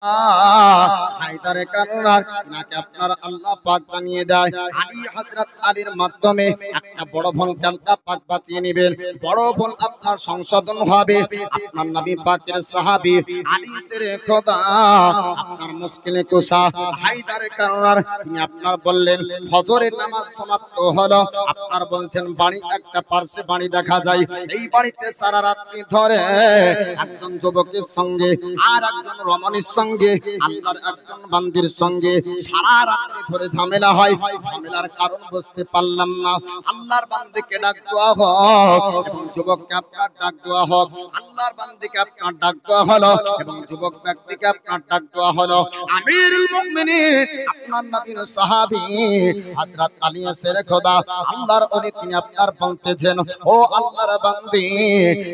হায়দারে কাররার নাকি আপনার আল্লাহ পাক জানিয়ে দেয় আলী হযরত আলীর মাধ্যমে একটা বড় ভুলকে আল্লাহ পাক বাঁচিয়ে নেবেন। বড় ভুল আপনার সংশোধন হবে। আপনার নবী পাকের সাহাবী আলী শেরে খোদা আপনার মুশকিলে কুশা হায়দারে কাররার তিনি আপনার বললেন ফজরের নামাজ সমাপ্ত হলো, আপনার বলছেন বাড়ি একটা পার্শ্বে বাড়ি দেখা যায়, এই বাড়িতে সারা রাত্রি ধরে একজন যুবকের সঙ্গে আর একজন রমণীর সঙ্গে আল্লাহর একজন বান্দির সঙ্গে সারা রাত্রি ধরে ঝামেলা হয়। ঝামেলার কারণ বুঝতে পারলাম না। আল্লাহর বান্দিকে ডাক দেওয়া হোক এবং যুবককে আপনার ডাক দেওয়া হোক। আল্লাহর বান্দিকে আপনার ডাক দেওয়া হলো এবং যুবক ব্যক্তিকে আপনার ডাক দেওয়া হলো। আমিরুল মুমিনিন আপনার নবীর সাহাবী হযরত আলী শেরে খোদা আল্লাহর ওলি তিনি আপনার বলতেছেন, ও আল্লাহর বান্দি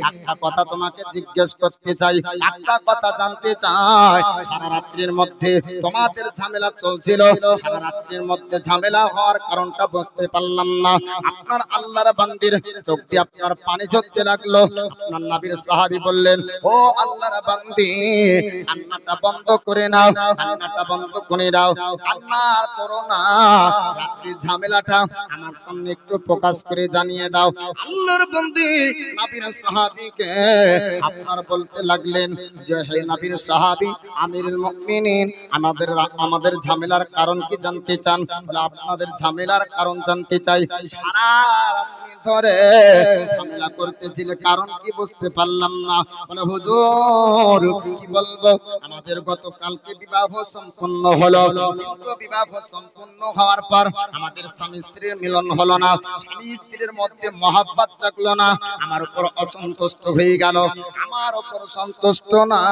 একটা কথা তোমাকে জিজ্ঞেস করতে চাই, একটা কথা জানতে চাই। সারা রাত্রির মধ্যে তোমাদের ঝামেলা চলছিল, সারা রাত্রির মধ্যে ঝামেলা হওয়ার কারণটা বুঝতে পারলাম না। আপনার আল্লাহর বান্দির চোখ দিয়ে আপনার পানি ঝরতে লাগলো। আপনার নবীর সাহাবী বললেন, ও আল্লাহর বান্দি কান্নাটা বন্ধ করে নাও, কান্নাটা বন্ধ করে দাও, কান্না আর করো না, রাত্রির ঝামেলাটা আমার সামনে একটু প্রকাশ করে জানিয়ে দাও। আল্লাহর বান্দি নবীর সাহাবীকে আপনার বলতে লাগলেন যে হে নবীর সাহাবী আমিরুল মুমিনিন আমাদের ঝামেলার কারণ কি জানতে চান? বলে আপনাদের ঝামেলার কারণ জানতে চাই। সারা রাত্রি ধরে ঝামেলা করতেছিল, কারণ কি বুঝতে পারলাম না। বলে হুজুর কি বলবো, আমাদের গতকালকে বিবাহ সম্পন্ন হলো, কিন্তু বিবাহ সম্পন্ন হওয়ার পর আমাদের স্বামী স্ত্রীর মিলন হলো না, স্বামী স্ত্রীর মধ্যে মহব্বত জাগলো না, আমার উপর অসন্তুষ্ট হয়ে গেল, আমার উপর সন্তুষ্ট না,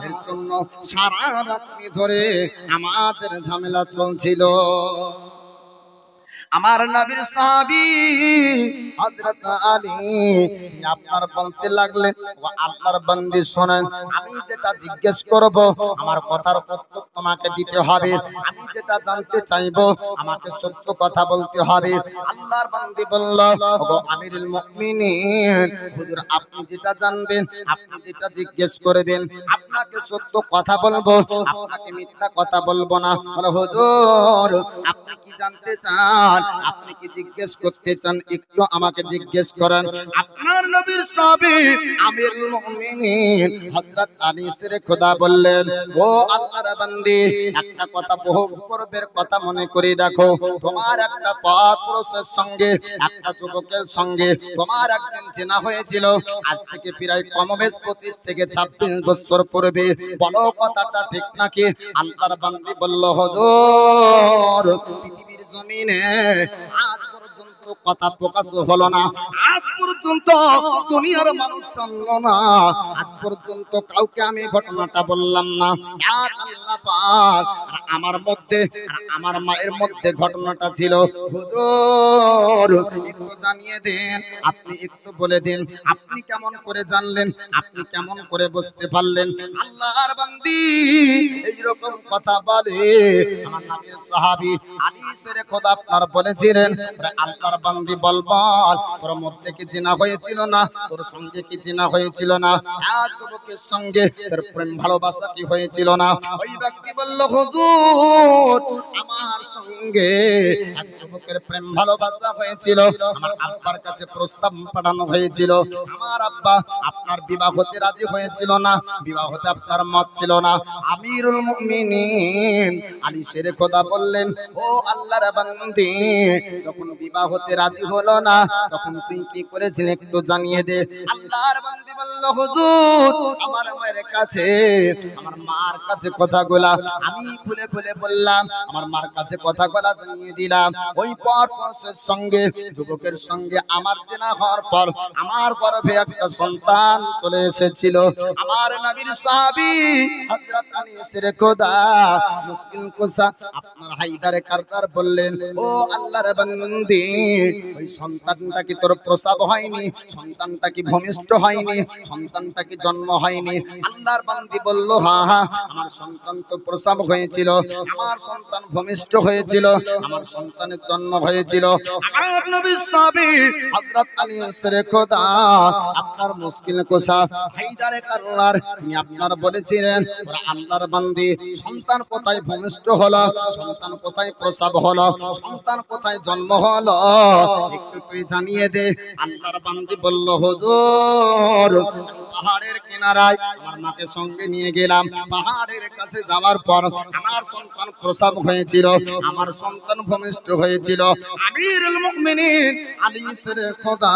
এর জন্য সারা রাত্রি ধরে আমাদের ঝামেলা চলছিল। আমার নবীর সাহাবী হযরত আলী আপনার বলতে লাগলেন, ও আল্লাহর বান্দি শুনেন, আমি যেটা জিজ্ঞেস করব আমার কথার উত্তর তোমাকে দিতে হবে, আমি যেটা জানতে চাইবো আমাকে সত্য কথা বলতে হবে। আল্লাহর বান্দি বলল, ওগো আমিরুল মুমিনিন হুজুর আপনি যেটা জানবেন, আপনি যেটা জিজ্ঞেস করবেন আপনাকে সত্য কথা বলবো, আপনাকে মিথ্যা কথা বলবো না। বলে হুজুর আপনি কি জানতে চান, আপনি কি জিজ্ঞেস করতে চান, একটু আমাকে জিজ্ঞেস করেন। আপনার নবীর সাহাবী আমিরুল মুমিনিন হযরত আলী শেরে খোদা বললেন, ও আল্লাহর বান্দি একটা কথা বহু পূর্বের কথা মনে করে দেখো, তোমার একটা পুরুষের সঙ্গে একটা যুবকের সঙ্গে তোমার একদিন জিনা হয়েছিল, আজ থেকে প্রায় কমবেশ 25 থেকে 26 বছর পূর্বে, বলো কথাটা ঠিক নাকি? আল্লাহর বান্দি বলল, হুজুর পৃথিবীর জমিনে আজ পর্যন্ত কথা প্রকাশ হলো না, আজ পর্যন্ত দুনিয়ার মানুষ জানলো না, আজ পর্যন্ত কাউকে আমি ঘটনাটা বললাম না। এক আল্লাহ পাক আমার মধ্যে আমার মায়ের মধ্যে ঘটনাটা ছিল, হুজুর একটু জানিয়ে দেন, আপনি একটু বলে দিন, আপনি কেমন করে জানলেন, আপনি কেমন করে বুঝতে পারলেন? আল্লাহর বান্দি এইরকম কথা বলে আমার নবীর সাহাবী আলী শেরে খোদা আপনার বলেছিলেন, আল্লাহর বান্দি বল বল তোর মধ্যে কি জিনা হয়েছিল না, তোর সঙ্গে কি জিনা হয়েছিল না, এক যুবকের সঙ্গে তোর প্রেম ভালোবাসা কি হয়েছিল না? ওই ব্যক্তি বলল, হুজুর আমার সঙ্গে এক যুবকের প্রেম ভালোবাসা হয়েছিল, আমার আব্বার কাছে প্রস্তাব পাঠানো হয়েছিল, আমার আব্বা আপনার বিবাহ হতে রাজি হয়েছিল না, বিবাহ হতে আপনার মত ছিল না। আমিরুল মুমিনিন আলী শেরে খোদা বললেন, ও আল্লাহর বান্দি যখন বিবাহ হতে রাজি হলো না তখন তুই কি করেছিলি একটু জানিয়ে দে। আল্লাহর বান্দি বলল, হুজুর আমার মায়ের কাছে আমার মার কাছে কথাগুলা আমি খুলে খুলে বললাম, আমার মার কাছে কথাগুলা জানিয়ে দিলাম। ওই পরপুরুষের সঙ্গে যুবকের সঙ্গে আমার জেনা হওয়ার পর আমার গর্ভে একটা সন্তান চলে এসেছিল। আমার নবীর সাহাবী হযরত আলী শেরে খোদা মুশকিল কুশা আপনার হায়দারে কাররার বললেন, ও আল্লাহর বান্দি ওই সন্তানটা কি তোর প্রসব হয়নি, সন্তানটা কি ভূমিষ্ঠ হয়নি, সন্তানটা কি জন্ম হয়নি? আল্লাহর বান্দি বলল, হ্যাঁ হ্যাঁ আমার সন্তান তো প্রসব হয়েছিল, আমার সন্তান ভূমিষ্ঠ হয়েছিল, আমার সন্তানের জন্ম হয়েছিল। আমার নবীর সাহাবী হযরত আলী শেরে খোদা আপনার মুশকিল কুশা হায়দারে কাররার তিনি আপনার বলেছিলেন, আল্লাহর বান্দি, সন্তান কোথায় ভূমিষ্ঠ হলো, সন্তান কোথায় প্রসব হলো, সন্তান কোথায় জন্ম হলো, একটু তুই জানিয়ে দে। আল্লাহর বান্দি বলল, হুজুর পাহাড়ের কিনারায় আমার মাকে সঙ্গে নিয়ে গেলাম। পাহাড়ের কাছে যাওয়ার পর আমার সন্তান প্রসব হয়েছিল, আমার সন্তান ভূমিষ্ঠ হয়েছিল। আমিরুল মুমিনিন আলী শের খোদা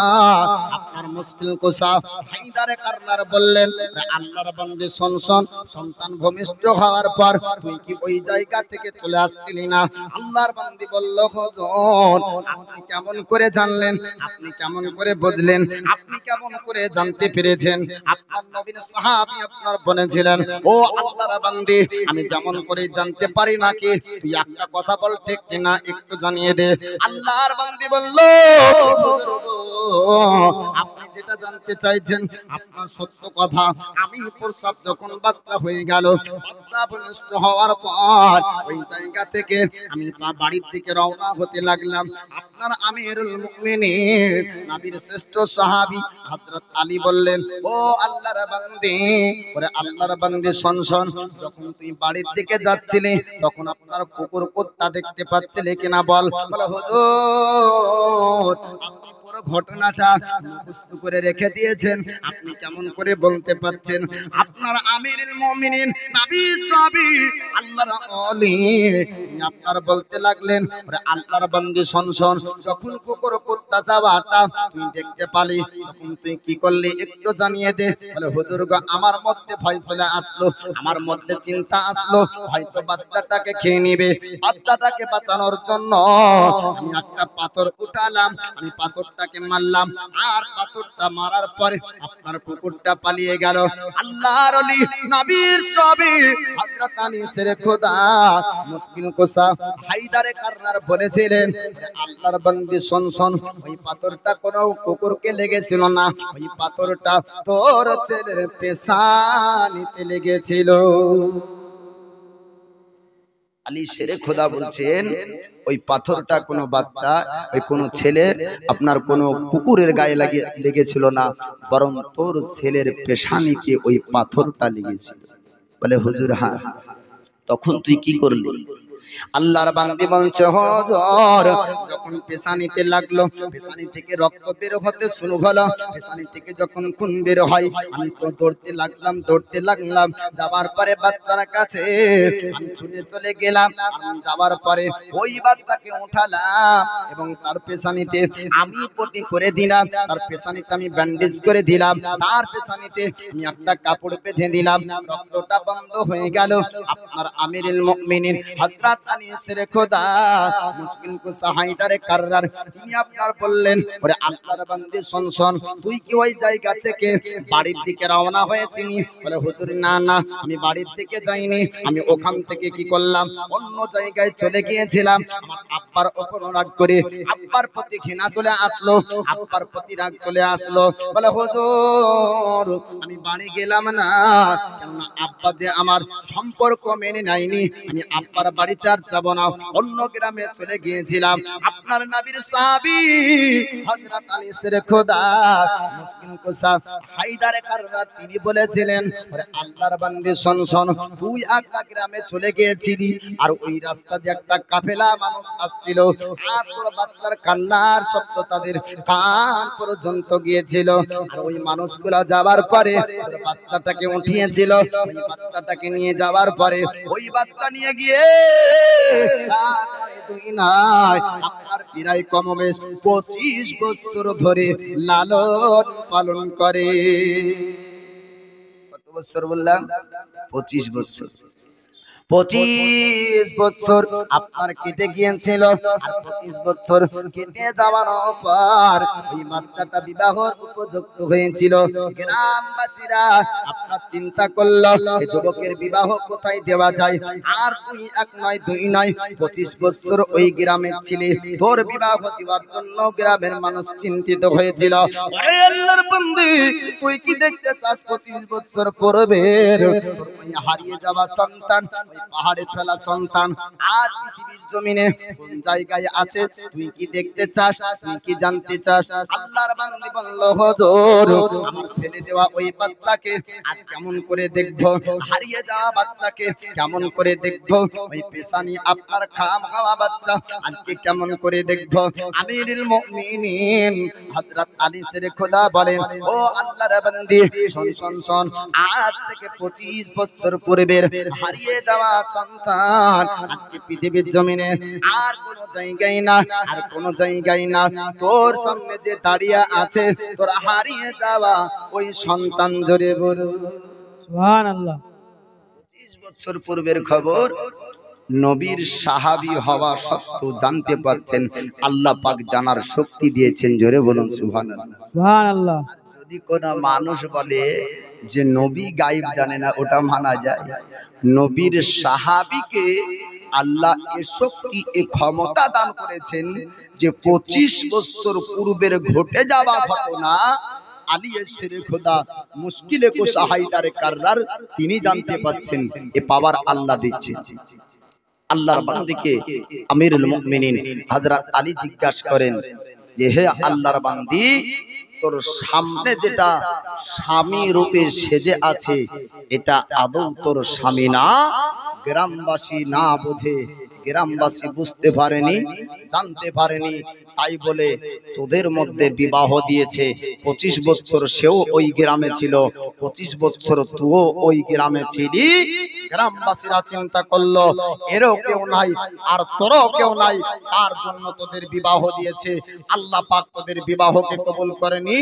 আপনার মুশকিল কুশা হায়দারে কারনার বললেন, আল্লাহর বান্দী শোন শোন, সন্তান ভূমিষ্ঠ হওয়ার পর তুই কি ওই জায়গা থেকে চলে আসছিলি না? আল্লাহর বান্দী বলল, হুজুর আপনি কেমন করে জানলেন, আপনি কেমন করে বুঝলেন, আপনি কেমন করে জানতে পেরেছেন? আপনার নবীর সাহাবী আপনার বলেছিলেন, ও আল্লাহর বান্দী আমি যেমন করে জানতে পারি নাকি, তুই একটা কথা বল ঠিক কিনা একটু জানিয়ে দে। আল্লাহর বান্দী বলল, আপনি যেটা জানতে চাইছেন আপনার সত্য কথা। আমি প্রসব যখন বাচ্চা হয়ে গেল, বাচ্চা ভূমিষ্ঠ হওয়ার পর ওই জায়গা থেকে আমি বাড়ির দিকে রওনা হতে লাগলাম। আপনার আমিরুল মুমিনিন নবীর শ্রেষ্ঠ সাহাবী হযরত আলী বললেন, ও আল্লাহর বান্দী, ওরে আল্লাহর বান্দী শোন শোন, যখন তুই বাড়ির দিকে যাচ্ছিলি তখন আপনার কুকুর কুত্তা দেখতে পাচ্ছিলে কিনা বল? বলে, হুজুর আপনি পুরো ঘটনাটা মুখস্থ করে রেখে দিয়েছেন, আপনি কেমন করে বলতে পারছেন? আপনার আমিরুল মুমিনিন নবী সাহাবী আল্লাহর ওলি আপনার বলতে লাগলেন, ওরে আল্লাহর বান্দী শোন শোন, যখন কুকুর কুত্তা যাওয়াটা তুই দেখতে পালি তখন তুই কি করলি একটু জানিয়ে দে। বলে, হুজুর গো আমার মধ্যে ভয় চলে আসলো, আমার মধ্যে চিন্তা আসলো, হয়তো বাচ্চাটাকে খেয়ে নিবে। বাচ্চাটাকে বাঁচানোর জন্য আমি একটা পাথর উঠালাম, আমি পাথরটাকে মারলাম, আর পাথরটা মারার পরে আপনার কুকুরটা পালিয়ে গেল। আল্লাহর ওলি নবীর সাহাবী হযরত আলী শের খোদা মুশকিল কুশা হায়দারে কারনার বলেছিলেন, আল্লাহর বান্দী শোন শোন, ওই পাথরটা কোনো কুকুরকে লেগেছিল না, ওই পাথরটা তোর ছেলের পেশানিতে লেগেছিল। আলী শের খোদা বলছেন, ওই পাথরটা কোনো বাচ্চা, ওই কোনো ছেলের আপনার কোনো কুকুরের গায়ে লেগেছিল না, বরং তোর ছেলের পেশানিতে ওই পাথরটা লেগেছিল। বলে, হুজুর হ্যাঁ। তখন তুই কি করলি? আল্লাহর বান্দী বলছে, হুজুর যখন পেশানিতে লাগলো, পেশানি থেকে রক্ত বের হতে শুরু হলো, পেশানি থেকে যখন খুন বের হয়, আমি তো দৌড়তে লাগলাম। যাবার পরে বাচ্চার কাছে আমি ছুটে চলে গেলাম। যাবার পরে ওই বাচ্চাকে উঠালাম এবং তার পেশানিতে আমি পটি করে দিলাম, তার পেশানিতে আমি ব্যান্ডেজ করে দিলাম, তার পেশানিতে আমি একটা কাপড় বেঁধে দিলাম, রক্তটা বন্ধ হয়ে গেল। আপনার আমিরুল মুমিনিন হযরত আলী শের খোদা মুশকিল কুশা হায়দারে কাররার তিনি আপনার বললেন, ওরে আল্লাহর বান্দী শোন শোন, তুই কি ওই জায়গা থেকে বাড়ির দিকে রওনা হয়েছিস? বলে, হুজুর না না, আমি বাড়ির দিকে যাইনি, আমি ওখান থেকে কি করলাম অন্য জায়গায় চলে গিয়েছিলাম। আমার আব্বার উপর রাগ করে আব্বার প্রতি ঘৃণা চলে আসলো, আব্বার প্রতি রাগ চলে আসলো। বলে, হুজুর আমি বাড়ি গেলাম না, কেননা আব্বা যে আমার সম্পর্ক মেনে নেয়নি, আমি আব্বার বাড়িতে আর যাব না, অন্য গ্রামে চলে গিয়েছিলাম। আপনার নবীর সাহাবী হযরত আলী শের খোদা মুশকিল কুশা হায়দারে কাররার তিনি বলেছিলেন, ওরে আল্লাহর বান্দী শোন শোন, তুই একটা গ্রামে চলে গিয়েছিলি, আর ওই রাস্তা দিয়ে একটা কাফেলা মানুষ আসছিল, আর তোর বাচ্চার কান্নার শব্দ তাদের কান পর্যন্ত গিয়েছিল, আর ওই মানুষগুলা যাবার পরে বাচ্চাটাকে উঠিয়েছিল, ওই বাচ্চাটাকে নিয়ে যাওয়ার পরে ওই বাচ্চা নিয়ে গিয়ে আপনার প্রায় কমবেশ 25 বছর ধরে লালন পালন করে। কত বছর বললাম? 25 বছর। 25 বছর আপনার কেটে গিয়েছিল, আর 25 বছর কেটে যাওয়ার পর ওই বাচ্চাটা বিবাহর উপযুক্ত হয়েছিল। গ্রামবাসীরা আপনার চিন্তা করলো, এই যুবকের বিবাহ কোথায় দেওয়া যায়? আর তুই এক নয় দুই নয় 25 বছর ওই গ্রামে ছিলি, তোর বিবাহ দেওয়ার জন্য গ্রামের মানুষ চিন্তিত হয়েছিল। ওরে আল্লাহর বান্দী, তুই কি দেখতে চাস 25 বছর পূর্বে তোর হারিয়ে যাওয়া সন্তান পাহাড়ে ফেলা সন্তান আর পৃথিবীর জমিনে কোন জায়গায় আছে তুই কি দেখতে চাস, তুই কি জানতে চাস? আল্লাহর বান্দী বলল, হুজুর আমার ফেলে দেওয়া ওই বাচ্চাকে আজ কেমন করে দেখবো, হারিয়ে যাওয়া বাচ্চাকে কেমন করে দেখবো, ওই পেশানি আপনার খাওয়া বাচ্চা আজকে কেমন করে দেখবো? আমিরুল মুমিনিন হযরত আলী শেরে খোদা বলেন, ও আল্লাহর বান্দী শোন শোন শোন, আজ থেকে 25 বছর পূর্বের হারিয়ে যাওয়া সন্তান আজকে পৃথিবীর জমিনে আর কোন জায়গায় না, আর কোন জায়গায় না, তোর সামনে যে দাঁড়িয়ে আছে তোর হারিয়ে যাওয়া ওই সন্তান। জোরে বলো সুবহানাল্লাহ। 25 বছর পূর্বের খবর নবীর সাহাবী হওয়া সত্ত্বেও জানতে পারছেন, আল্লাহ পাক জানার শক্তি দিয়েছেন। জোরে বলুন সুবহানাল্লাহ সুবহানাল্লাহ। যদি কোন মানুষ বলে যে নবী গায়েব জানে না, ওটা মানা যায়। নবীর সাহাবীকে আল্লাহ এ শক্তি এ ক্ষমতা দান করেছেন যে 25 বছর পূর্বের ঘটে যাওয়া ঘটনা আলী শেরে খোদা মুশকিলে কুশা হায়দারে কাররার তিনি জানতে পাচ্ছেন। এ পাওয়ার আল্লাহ দিচ্ছেন। আল্লাহর বান্দীকে আমিরুল মুমিনিন হযরত আলী জিজ্ঞাসা করেন যে, হে আল্লাহর বান্দী, তোর সামনে যেটা স্বামী রূপে সেজে আছে এটা আদৌ তোর স্বামী না? গ্রামবাসী না বুঝে, গ্রামবাসী বুঝতে পারেনি, জানতে পারেনি, তাই বলে তোদের মধ্যে বিবাহ দিয়েছে। 25 বছর সেও ওই গ্রামে ছিল, 25 বছর তুইও ওই গ্রামে ছিলি। গ্রামবাসীরা চিন্তা করলো এরও কেউ নাই আর তোরও কেউ নাই, তার জন্য তোদের বিবাহ দিয়েছে। আল্লাহ পাক তোদের বিবাহকে কবুল করেনি।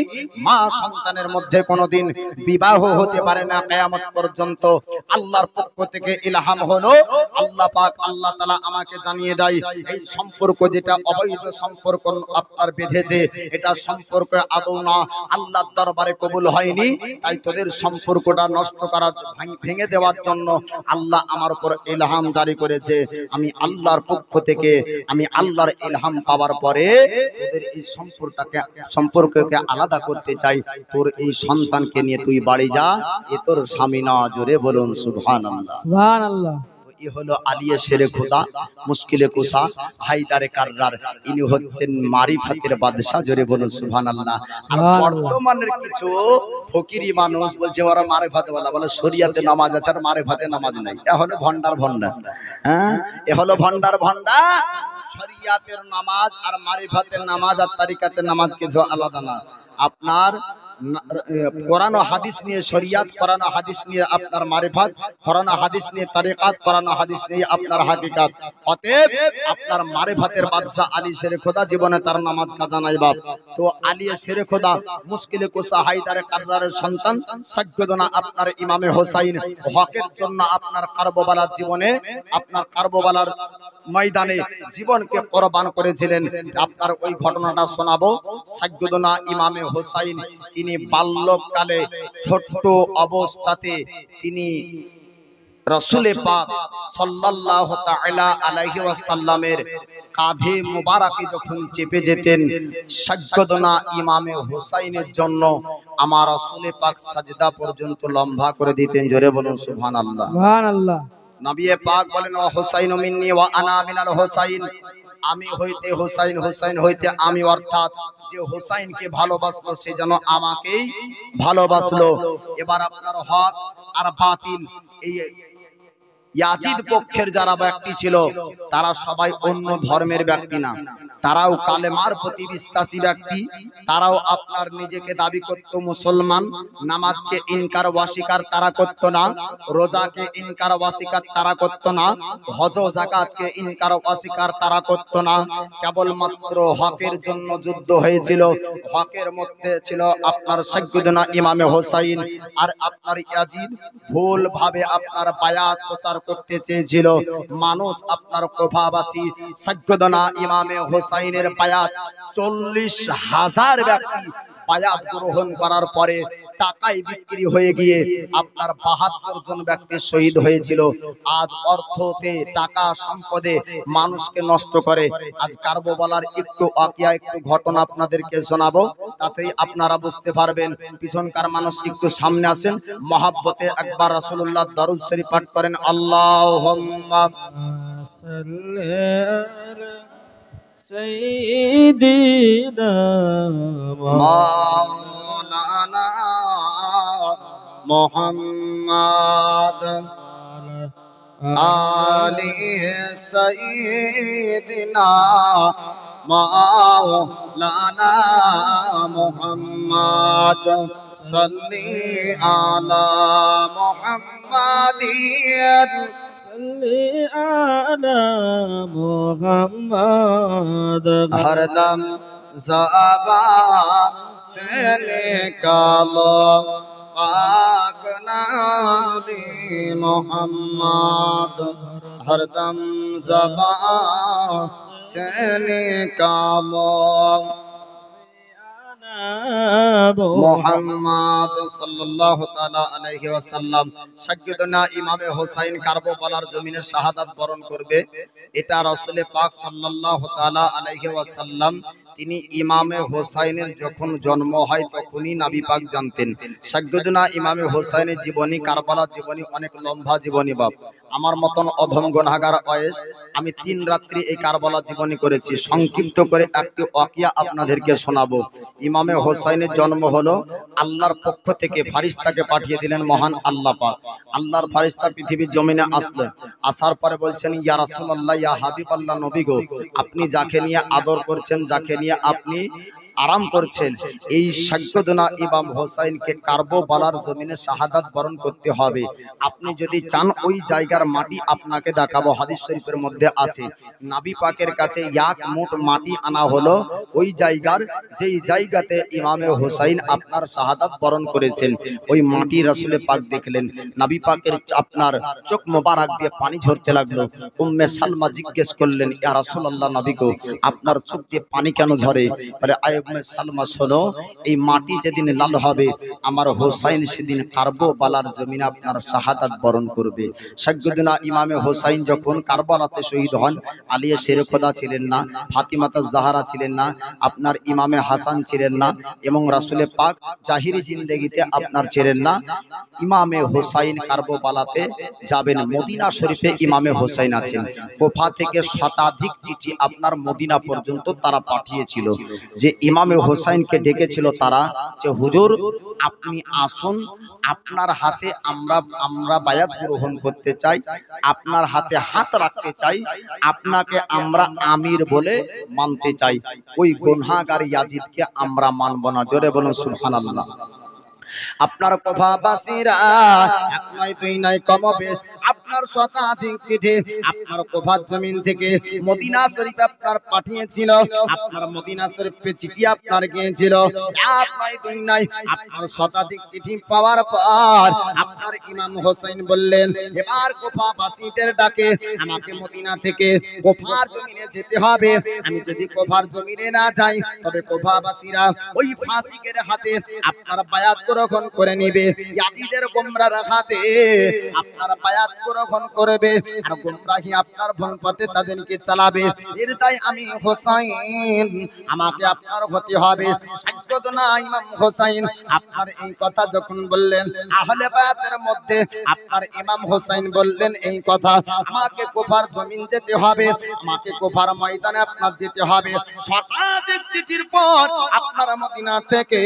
মা সন্তানের মধ্যে কোনোদিন বিবাহ হতে পারে না কিয়ামত পর্যন্ত। আল্লাহর পক্ষ থেকে ইলহাম হলো, আল্লাহ পাক আল্লাহ তাআলা আমাকে জানিয়ে দেয় এই সম্পর্ক যেটা অবৈধ সম্পর্ক আপনার বেঁধেছে, এটা সম্পর্ক আদৌ না, আল্লাহর দরবারে কবুল হয়নি। তাই তোদের সম্পর্কটা নষ্ট করা, ভেঙে দেওয়ার জন্য আল্লাহ আমার উপর ইলহাম জারি করেছে। আমি আল্লাহর পক্ষ থেকে, আমি আল্লাহর ইলহাম পাওয়ার পরে তোদের এই সম্পর্ককে আলাদা করতে চাই। তোর এই সন্তানকে নিয়ে তুই বাড়ি যা, এ তোর স্বামী না। জোরে বলুন সুবহানাল্লাহ সুবহানাল্লাহ। এ হলো আলী শেরে খোদা মুশকিলে কুশা হায়দারে কাররার। ইনি হচ্ছেন মারিফাতের বাদশা। জোরে বলুন সুবহানাল্লাহ। আর বর্তমানের কিছু ফকিরি মানুষ বলছে ওরা মারিফাতে বলে শরিয়াতে নামাজ আছে আর মারিফাতে নামাজ নাই। এ হলো ভন্ডার ভন্ডা। হ্যাঁ, এ হলো ভন্ডার ভন্ডা। শরিয়াতের নামাজ আর মারিফাতের নামাজ আর তারিকাতের নামাজ কিছু আলাদা না। আপনার কোরআন ও হাদিস নিয়ে শরিয়াত, কোরআন ও হাদিস নিয়ে আপনার মারিফাত, কোরআন ও হাদিস নিয়ে তারিকাত, কোরআন ও হাদিস নিয়ে আপনার হাকিকাত। অতএব আপনার মারিফাতের বাদশা আলী শেরে খোদা জীবনে তার নামাজ কাজা নাই বাপ। তো আলী শেরে খোদা মুশকিলে কুশা হায়দারে কাররারের সন্তান সাজ্জাদনা আপনার ইমামে হোসাইন হকের জন্য আপনার কারবালার জীবনে, আপনার কারবালার ময়দানে জীবনকে কুরবান করেছিলেন। আপনার ওই ঘটনাটা শোনাবো। সাজ্জাদনা ইমামে হোসাইন তিনি বাল্যকালে ছোট্ট অবস্থাতে তিনি রাসূল পাক সাল্লাল্লাহু তাআলা আলাইহি ওয়াসাল্লামের কাঁধে মোবারকে যখন চেপে যেতেন, সাজ্জাদনা ইমামে হোসাইনের জন্য আমার রাসূল পাক সাজদা পর্যন্ত লম্বা করে দিতেন। জোরে বলুন সুবহানাল্লাহ সুবহানাল্লাহ। নবী পাক বলেন, ওয়া হুসাইনু মিন্নি ওয়া আনা মিনাল হুসাইন, আমি হইতে হুসাইন, হুসাইন হইতে আমি। অর্থাৎ যে হুসাইনকে ভালোবাসলো সে যেন আমাকেই ভালোবাসলো। এবার আপনার হক আর বাতিল, এই ইয়াজিদ পক্ষের যারা ব্যক্তি ছিল তারা সবাই অন্য ধর্মের ব্যক্তি না, তারাও কালেমার প্রতি বিশ্বাসী ব্যক্তি। তারাও আপনার নিজেকে দাবি করত মুসলমান। নামাজকে ইনকার ওয়াস্বীকার তারা করত না, রোজাকে ইনকার ওয়াস্বীকার তারা করত না, হজ যাকাতকে ইনকার ওয়াস্বীকার তারা করত না। কেবলমাত্র হকের জন্য যুদ্ধ হয়েছিল। হকের মধ্যে ছিল আপনার সাজ্জাদনা ইমামে হোসাইন আর আপনার ইয়াজিদ ভুল ভাবে আপনার বায়াত প্রচার করতে চেয়েছিল। মানুষ আপনার কুফাবাসী সাজ্জাদনা ইমামে হোসাইনের বায়াত 40,000 ব্যক্তি বায়াত গ্রহণ করার পরে টাকায় বিক্রি হয়ে গিয়ে আপনার ৭২ জন ব্যক্তি শহীদ হয়েছিল। আজ অর্থতে টাকা সম্পদে মানুষকে নষ্ট করে। আজ কারবালার একটু ওয়াকিয়া একটু ঘটনা আপনাদেরকে শোনাবো, তাতেই আপনারা বুঝতে পারবেন। পিছনকার মানুষ একটু সামনে আসেন, মহাব্বতে একবার রাসূলুল্লাহ দরুদ শরীফ পাঠ করেন। আল্লাহুম্মা সাল্লি আলা সাইয়্যিদিনা মাওলানা মুহাম্মদ আলি সাইয়্যিদিনা মাওলানা মুহাম্মদ সাল্লি আলা মুহাম্মাদিন সাল্লি আলা মুহাম্মাদ हरदम ज़बां से निकालो पाक नबी मोहम्मद, हरदम ज़बां से निकालो মোহাম্মদ সাল্লাল্লাহু তাআলা আলাইহি ওয়াসাল্লাম। সাইয়্যিদনা ইমামে হোসাইন কারবালার জমিনে শাহাদাত বরণ করবে। এটা রাসূল পাক সাল্লাল্লাহু তাআলা আলাইহি ওয়াসাল্লাম তিনি ইমামে হোসাইনের যখন জন্ম হয় তখনই নবী পাক জানতেন। সাইয়্যিদনা ইমামে হোসাইনের জীবনী, কারবালার জীবনী অনেক লম্বা জীবনী বাপ। আমার মতন অধম গুনাহগার ওয়েস আমি 3 রাত্রি এই কারবালার জীবনী করেছি। সংক্ষিপ্ত করে একটি ওয়াকিয়া আপনাদেরকে শোনাবো। ইমামে হোসাইনের জন্ম হলো আল্লাহর পক্ষ থেকে ফারিস্তাকে পাঠিয়ে দিলেন মহান আল্লাহ পাক। আল্লাহর ফারিস্তা পৃথিবীর জমিনে আসলেন। আসার পরে বলছেন, ইয়া রাসূলুল্লাহ, ইয়া হাবিবাল্লাহ, নবী গো, আপনি যাকে নিয়ে আদর করছেন, যাকে নিয়ে আপনি আরাম করছেন, এই সাইয়্যিদনা ইমাম হোসাইনকে কারবালার জমিনে শাহাদাত বরণ করতে হবে। আপনি যদি চান ওই জায়গার মাটি আপনাকে দেখাবো। হাদিস শরীফের মধ্যে আছে, নবী পাকের কাছে এক মুঠ মাটি আনা হলো, ওই জায়গার যেই জায়গাতে ইমামে হোসাইন আপনার শাহাদাত বরণ করেছেন, ওই মাটি রাসূল পাক দেখলেন। নবী পাকের আপনার চোখ মোবারক দিয়ে পানি ঝরতে লাগলো। উম্মে সালমা জিজ্ঞেস করলেন, ইয়া রাসূলুল্লাহ, নবী গো, আপনার চোখ দিয়ে পানি কেন ঝরে? বলে, উম্মে সালমা শোনো, এই মাটি যেদিন লাল হবে আমার হোসাইন সেদিন কারবালার জমিনে আপনার শাহাদাত বরণ করবে। সাইয়্যিদনা ইমামে হোসাইন যখন কারবালাতে শহীদ হন, আলিয়া শেরে খোদা ছিলেন না, ফাতিমাতা জাহরা ছিলেন না, আপনার ইমামে হাসান ছিলেন না, এবং রাসূল পাক জাহিরি জিন্দেগিতে আপনার ছিলেন না। ইমামে হোসাইন কারবালাতে যাবেন। মদিনা শরীফে ইমামে হোসাইন আছেন। কুফা থেকে শতাধিক চিঠি আপনার মদিনা পর্যন্ত তারা পাঠিয়েছিল, যে ইমামে হোসাইনকে ডেকেছিল তারা, যে হুজুর আপনি আসুন, আপনার হাতে আমরা বায়াত গ্রহণ করতে চাই, আপনার হাতে হাত রাখতে চাই, আপনাকে আমরা আমির বলে মানতে চাই, ওই গুনাহগার ইয়াজিদকে আমরা মানব না। জোরে বলুন সুবহানাল্লাহ। আপনার কুফাবাসীরা এক নয় দুই নয় কমবেশ আপনার শতাধিক চিঠি আপনার কুফার জমিন থেকে মদিনা শরীফ আপনার পাঠিয়েছিল। আপনার মদিনা শরীফে চিঠি আপনার গিয়েছিল। এক নয় দুই নয় আপনার শতাধিক চিঠি পাওয়ার পর আপনার ইমাম হোসেন বললেন, এবার কুফাবাসীদের ডাকে আমাকে মদিনা থেকে কুফার জমিনে যেতে হবে। আমি যদি কুফার জমিনে না যাই তবে কুফাবাসীরা ওই ফাসিকের হাতে আপনার বায়াত গ্রহণ করে নিবে, ইয়াজিদের গোমরার হাতে আপনার বায়াত গ্রহণ করবে, আর গোমরাহি আপনার ভুল পথে তাদেরকে চালাবে। এর তাই আমি হোসাইন, আমাকে আপনার হতে হবে। সাইয়্যিদনা ইমাম হোসাইন আপনার এই কথা যখন বললেন, আহলে বায়াতের মধ্যে আপনার ইমাম হোসাইন বললেন এই কথা, আমাকে কুফার জমিন যেতে হবে, আমাকে কুফার ময়দানে আপনার যেতে হবে। শতাধিক চিঠির পর আপনার মদিনা থেকে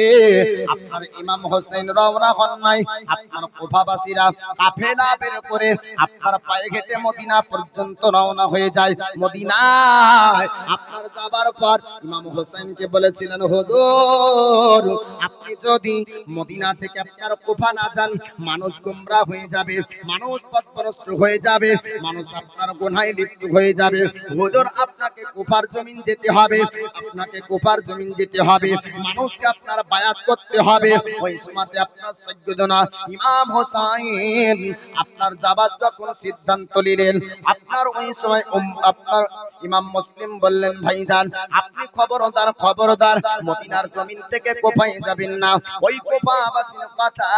আপনার ইমাম হোসেন রওনা হন নাই। আপনার কুফাবাসীরা কাফেলা বের করে আপনার পায়ে হেঁটে মদিনা পর্যন্ত রওনা হয়ে যায়। মদিনায় আপনার যাবার পর ইমাম হোসেনকে বলেছিলেন, হুজুর আপনি যদি মদিনা থেকে আপনার কুফা না যান, মানুষ গোমরা হয়ে যাবে, মানুষ পথভ্রষ্ট হয়ে যাবে, মানুষ আপনার গুনাহে লিপ্ত হয়ে যাবে। হুজুর আপনাকে কুফার জমিন যেতে হবে, আপনাকে কুফার জমিন যেতে হবে, মানুষকে আপনার বায়াত করতে হবে। ওই সময়তে আপনার সাইয়্যিদনা ইমাম হোসাইন আপনার যাবার যখন সিদ্ধান্ত নিলেন, আপনার ওই সময় আপনার ইমাম মুসলিম বললেন ভাইজান আপনি খবরদার খবরদার মদিনার জমিন থেকে কোফায় যাবেন না। ওই কোফাবাসীর কথা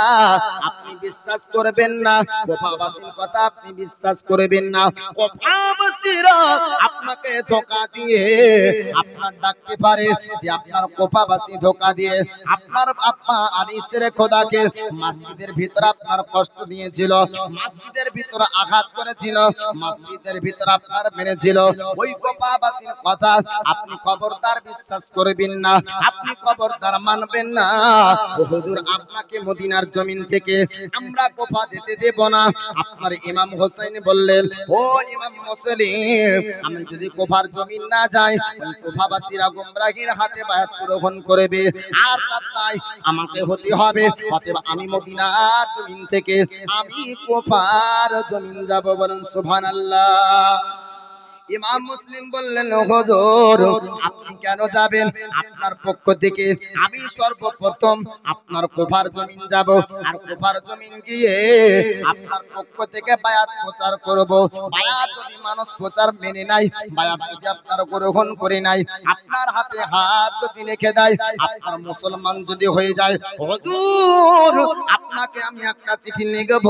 আপনি বিশ্বাস করবেন না, কোফাবাসীর কথা আপনি বিশ্বাস করবেন না। কোফাবাসীরা আপনাকে ধোঁকা দিয়ে আপনার ডাকতে পারে যে আপনার কোফাবাসী ধোঁকা দিয়ে আপনার আপা আনিসের খোদাকে মসজিদের ভিতর আপনার কষ্ট দিয়েছিল, মসজিদের ভিতর আঘাত করেছিল, মসজিদের ভিতর আপনার মেরেছিল। ওই কোফাবাসীর কথা আপনি খবরদার বিশ্বাস করবেন না, আপনি খবরদার মানবেন না। ও হুজুর আপনাকে মদিনার জমিন থেকে আমরা কোফা যেতে দেব না। আপনার ইমাম হোসেন বললেন ও ইমাম মুসলিম আমি যদি কোফার জমিন না যাই ওই কোফাবাসীরা গোমরাহির হাতে বায়াত গ্রহণ করবে আর তাই আমাকে হতে হবে। অতএব আমি মদিনার জমিন থেকে আমি কোফার জমিন যাব। বলুন সুবহানাল্লাহ। ইমাম মুসলিম বললেন হুজুর আপনি কেন যাবেন? আপনার পক্ষ থেকে আমি সর্বপ্রথম আপনার কোফার জমিন যাব, আর কোফার জমিন গিয়ে আপনার পক্ষ থেকে বায়াত প্রচার করব। বায়াত যদি মানুষ প্রচার মেনে নাই, বায়াত যদি আপনার গ্রহণ করে নাই, আপনার হাতে হাত যদি রেখে দেয়, আপনার মুসলমান যদি হয়ে যায়, হুজুর আপনাকে আমি একটা চিঠি লিখব।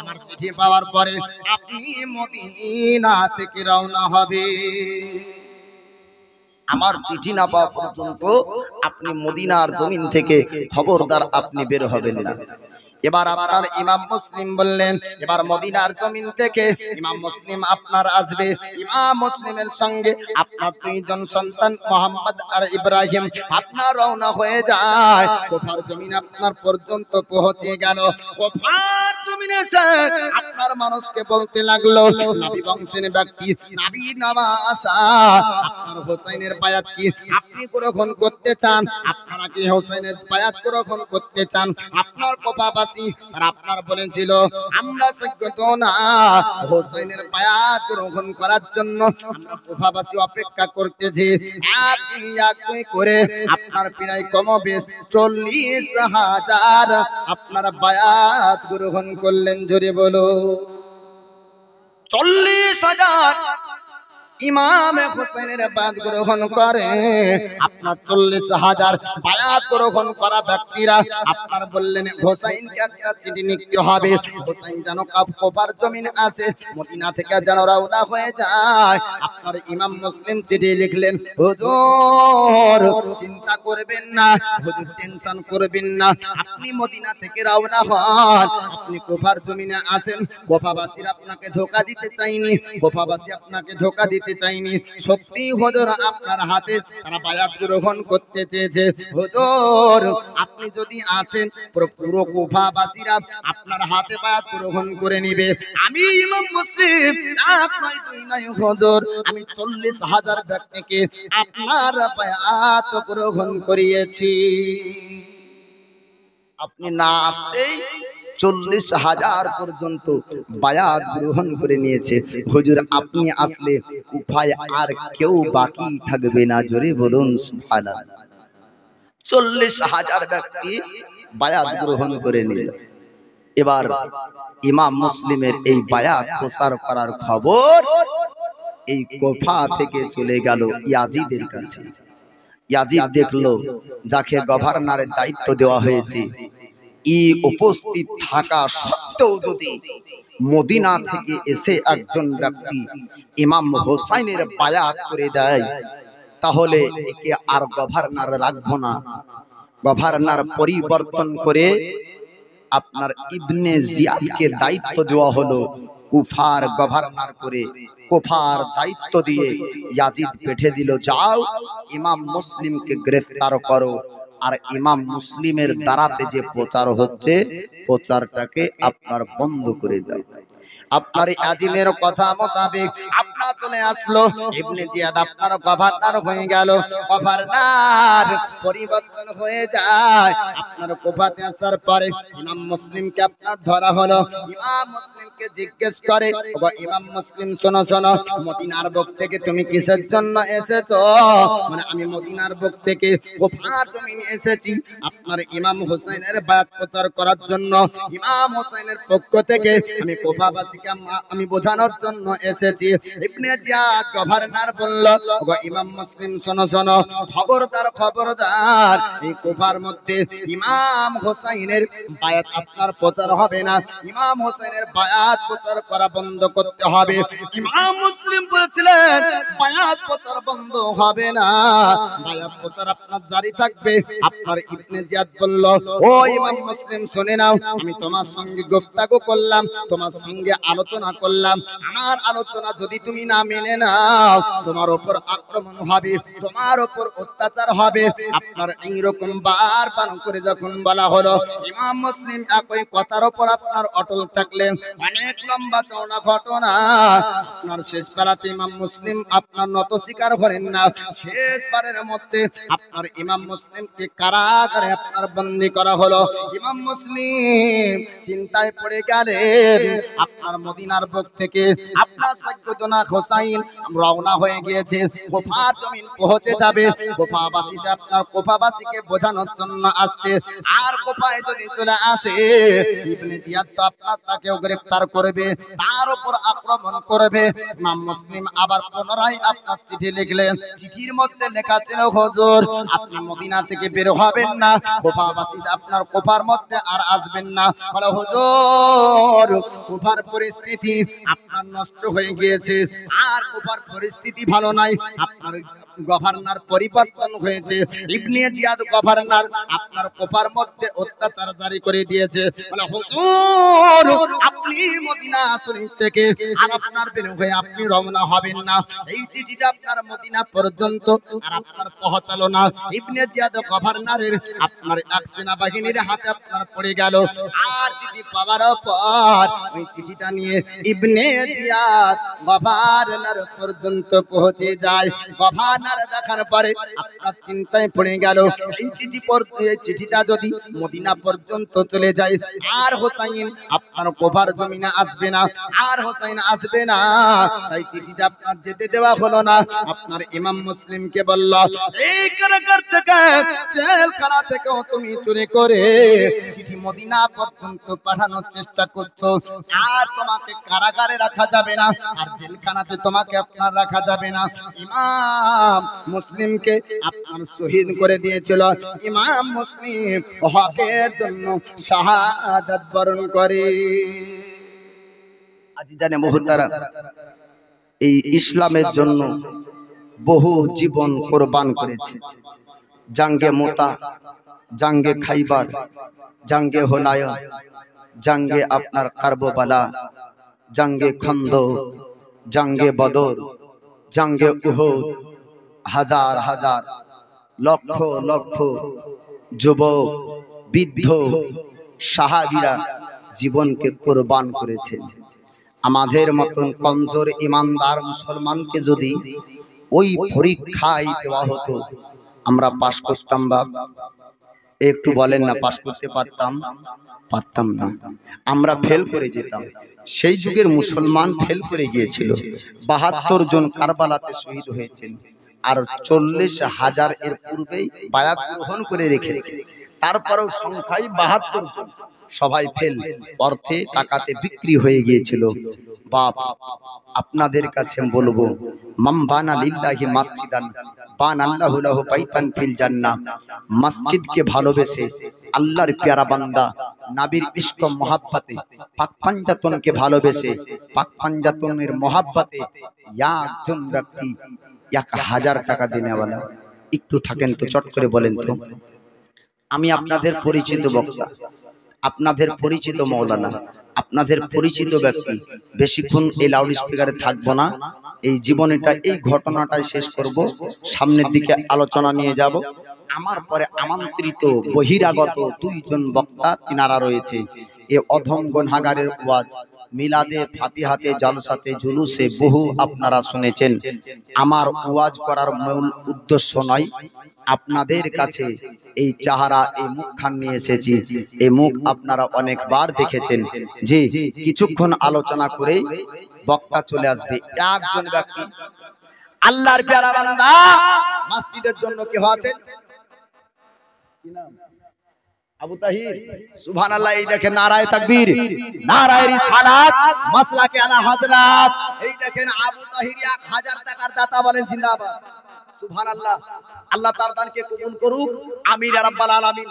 আমার চিঠি পাওয়ার পরে আপনি মদিনা থেকে রওনা হবে। আমার চিঠি না পাওয়া পর্যন্ত আপনি মদিনার জমিন থেকে খবরদার আপনি বের হবেন না। এবার আপনার ইমাম মুসলিম বললেন এবার মদিনার জমিন থেকে ইমাম মুসলিম আপনার আসবে। ইমাম মুসলিমের সঙ্গে আপনার দুইজন সন্তান মোহাম্মদ আর ইব্রাহিম আপনার রওনা হয়ে যায়। কোফার জমিন আপনার পর্যন্ত পৌঁছে গেল। কোফার জমিনে এসে আপনার মানুষকে বলতে লাগলো নবী বংশের ব্যক্তি নবী নওয়াসা আপনার হোসেনের বায়াত কি আপনি গ্রহণ করতে চান? আপনারা কি হোসেনের বায়াত গ্রহণ করতে চান? আপনার কোফাবাসী আর আপনার বলেছিল আমরা যোগ্য না হোসেনের বায়াত গ্রহণ করার জন্য, আমরা কোফাবাসী অপেক্ষা করতেছি। এক দুই করে আপনার প্রায় কমবেশ 40,000 আপনার বায়াত গ্রহণ করলেন। জোরে বলো 40,000 ইমাম হোসেনের বায়াত গ্রহণ করে। আপনার 40,000 বায়াত গ্রহণ করা ব্যক্তিরা আপনার বললেন হোসেনকে একটা চিঠি লিখতে হবে, হোসেন যেন কোফার জমিনে আসে, মদিনা থেকে যেন রওনা হয়ে যায়। আপনার ইমাম মুসলিম চিঠি লিখলেন হুজুর চিন্তা করবেন না, হুজুর টেনশন করবেন না, আপনি মদিনা থেকে রওনা হন, আপনি কোফার জমিনে আসেন। কোফাবাসীরা আপনাকে ধোঁকা দিতে চাইনি, কোফাবাসী আপনাকে ধোঁকা দিতে চাইনি। সত্যি হুজুর আপনার হাতে তারা বায়াত গ্রহণ করতে চেয়েছে। হুজুর আপনি যদি আসেন পুরো কুফাবাসীরা আপনার হাতে বায়াত গ্রহণ করে নেবে। আমি ইমাম মুসলিম এক নয় দুই নয় হুজুর আমি 40,000 ব্যক্তিকে আপনার বায়াত গ্রহণ করিয়েছি। আপনি না আসতেই 40,000 পর্যন্ত বায়াত গ্রহণ করে নিয়েছে। হুজুর আপনি আসলে কুফায় আর কেউ বাকি থাকবে না। জোরে বলুন সুবহানাল্লাহ। 40,000 ব্যক্তি বায়াত গ্রহণ করে নিল। এবার ইমাম মুসলিমের এই বায়াত প্রচার করার খবর এই কুফা থেকে চলে গেল ইয়াজিদের কাছে। ইয়াজিদ দেখলো যাকে গভর্নরের দায়িত্ব দেওয়া হয়েছে উপস্থিত থাকা সত্ত্বেও যদি মদিনা থেকে এসে একজন ব্যক্তি ইমাম হোসেনের বায়াত করে দেয় তাহলে একে আর গভর্নর রাখবো না। গভর্নর পরিবর্তন করে আপনার ইবনে জিয়াদকে দায়িত্ব দেওয়া হলো কুফার গভর্নর করে। কুফার দায়িত্ব দিয়ে ইয়াজিদ পেঠে দিল যাও ইমাম মুসলিমকে গ্রেফতার করো, আর ইমাম মুসলিমের দ্বারাতে যে প্রচার হচ্ছে প্রচারটাকে আপনার বন্ধ করে দাও। আপনার আজিলের কথা মোতাবেক আপনার চলে আসলো ইবনে জিয়াদ আপনার গভর্নর হয়ে গেল। গভর্নর পরিবর্তন হয়ে যায়। আপনার কুফাতে আসার পরে ইমাম মুসলিমকে আপনার ধরা হলো। ইমাম মুসলিমকে জিজ্ঞেস করে ও ইমাম মুসলিম শোনো শোনো মদিনার বুক থেকে তুমি কিসের জন্য এসেছো? মানে আমি মদিনার বুক থেকে কুফার জমিনে এসেছি আপনার ইমাম হোসেনের বায়াত প্রচার করার জন্য। ইমাম হোসেনের পক্ষ থেকে আমি কুফা কুফাবাসীকে আমি বোঝানোর জন্য এসেছি। ইবনে জিয়াদ গভর্নর বলল, ওগো ইমাম মুসলিম শোনো শোনো, খবরদার খবরদার, এই কুফার মধ্যে ইমাম হোসাইনের বায়াত আপনার প্রচার হবে না। ইমাম হোসেনের বায়াত প্রচার করা বন্ধ করতে হবে। ইমাম মুসলিম বলেছিলেন বায়াত প্রচার বন্ধ হবে না, বায়াত প্রচার আপনার জারি থাকবে। আপনার ইবনে জিয়াদ বলল, ও ইমাম মুসলিম শুনে নাও, আমি তোমার সঙ্গে গুফতাগু করলাম, তোমার সঙ্গে আলোচনা করলাম। আমার আলোচনা যদি তুমি না মেনে নাও, তোমার উপর আক্রমণ হবে, তোমার উপর অত্যাচার হবে। আপনার এইরকম বারবার করে যখন বলা হলো, ইমাম মুসলিম একই কথার উপর আপনার অটল থাকলেন। অনেক লম্বা চওড়া ঘটনা। আপনার শেষ বেলাতে ইমাম মুসলিম আপনার নত স্বীকার করেন না। শেষবারের মধ্যে আপনার ইমাম মুসলিমকে কারাগারে আপনার বন্দী করা হলো। ইমাম মুসলিম চিন্তায় পড়ে গেলেন। আপনার মদিনার বুক থেকে আপনার সাইয়্যিদুনা হোসাইন রওনা হয়ে গিয়েছে, কুফার জমিন পৌঁছে যাবে। কুফাবাসীতে আপনার কুফাবাসীকে বোঝানোর জন্য আসছে। আর কুফায় যদি চলে আসে, ইবনে জিয়াদ তো আপনার তাকেও গ্রেফতার করবে, তার উপর আক্রমণ করবে। ইমাম মুসলিম আবার পুনরায় আপনার চিঠি লিখলেন। চিঠির মধ্যে লেখা ছিল, হুজুর আপনি মদিনা থেকে বের হবেন না, কুফাবাসীতে আপনার কুফার মধ্যে আর আসবেন না। বলে, হুজুর কুফার পরিস্থিতি আপনার নষ্ট হয়ে গিয়েছে, আর কুফার পরিস্থিতি ভালো নাই। আপনার গভর্নর পরিবর্তন হয়েছে, ইবনে জিয়াদ গভর্নর আপনার কুফার মধ্যে অত্যাচার জারি করে দিয়েছে। বলে, হুজুর আপনি মদিনা শরীফ থেকে আর আপনার বের হয়ে আপনি রওনা হবেন না। এই চিঠিটা আপনার মদিনা পর্যন্ত আর আপনার পৌঁছালো না। ইবনে জিয়াদ গভর্নরের আপনার এক সেনাবাহিনীর হাতে আপনার পড়ে গেল। আর চিঠি পাওয়ার পর ওই চিঠিটা নিয়ে ইবনে জিয়াদ গভর্নর পর্যন্ত পৌঁছে যায়। গভর্নর দেখার পরে আপনার চিন্তায় পড়ে গেল, এই চিঠিটা যদি মদিনা পর্যন্ত চলে যায়, আর হোসাইন আপনার কুফার জমিনে আসবে না, আর হোসাইন আসবে না। তাই চিঠিটা আপনার যেতে দেওয়া হলো না। আপনার ইমাম মুসলিমকে বলল, এই কারাগার থেকে, জেলখানা থেকেও তুমি চুরি করে চিঠি মদিনা পর্যন্ত পাঠানোর চেষ্টা করছো, আর তোমাকে কারাগারে রাখা যাবে না, আর জেলখানাতে তোমাকে আপনার রাখা যাবে না। ইমাম মুসলিমকে আপনার শহীদ করে দিয়েছিল। ইমাম মুসলিম হকের জন্য শাহাদাত বরণ করে। আজিজানে মুহতারাম, এই ইসলামের জন্য বহু জীবন কোরবান করেছে। জাঙ্গে মোতা, জাঙ্গে খাইবার, জাঙ্গে হুনায়ন, জাঙ্গে আপনার কারবালা, জাঙ্গে খন্দক, জাঙ্গে বদর, জাঙ্গে উহুদ, হাজার হাজার লক্ষ লক্ষ যুবক, বৃদ্ধ, সাহাবীরা জীবনকে কোরবান করেছে। আমাদের মতন কমজোর ইমানদার মুসলমানকে যদি ওই পরীক্ষায় দেওয়া হতো, আমরা পাশ করতাম? বা একটু বলেন না, পাশ করতে পারতাম? পারতাম না, আমরা ফেল করে যেতাম। সেই যুগের মুসলমান ফেল করে গিয়েছিল। ৭২ জন কারবালাতে শহীদ হয়েছেন, আর ৪০,০০০ এর পূর্বেই বায়াত গ্রহণ করে রেখেছে। তারপরেও সংখ্যায় ৭২ জন, সবাই ফেল, অর্থে টাকাতে বিক্রি হয়ে গিয়েছিল। বাপ, আপনাদের কাছে বলবো, মান বানা লিল্লাহি মাসজিদান বানাল্লাহু লাহু বাইতান ফিল জান্নাহ। মসজিদকে ভালোবেসে আল্লাহর প্যারা বান্দা নবীর ইশক ও মহব্বতে পাক পাঞ্জাতনকে ভালোবেসে পাক পাঞ্জাতনের মহব্বতে একজন ব্যক্তি ১০০০ টাকা দেনেওয়ালা, একটু থাকেন তো, চট করে বলেন তো। আমি আপনাদের পরিচিত বক্তা, আপনাদের পরিচিত মাওলানা, আপনাদের পরিচিত ব্যক্তি। বেশিক্ষণ এই লাউড স্পিকারে থাকবো না। এই জীবনটা, এই ঘটনাটাই শেষ করব, সামনের দিকে আলোচনা নিয়ে যাব। আমার পরে আমন্ত্রিত বহিরাগত ২ জন বক্তা তিনারা রয়েছে। এ অধম গুনাহগারের ওয়াজ মিলাদে, ফাতিহাতে, জলসাতে, জুলুসে বহু আপনারা শুনেছেন। আমার ওয়াজ করার মূল উদ্দেশ্য নয়, আপনাদের কাছে এই চেহারা, এই মুখখান নিয়ে এসেছি। এই মুখ আপনারা অনেকবার দেখেছেন। জি, কিছুক্ষণ আলোচনা করেই বক্তা চলে আসবে। একজন ব্যক্তি আল্লাহর প্যারা বান্দা, মসজিদের জন্য কি হয়েছে? আবু তাহির সুবহানাল্লাহ। এই দেখেন নারায়ে তাকবীর, নারায়ে রিসালাত, মাসলাকে আলা হযরত। এই দেখেন আবু তাহির 1000 টাকার দাতা, বলেন জিন্দাবাদ সুবহানাল্লাহ। আল্লাহ তার দানকে কবুল করুক, আমিন ইয়া রাব্বাল আলামিন।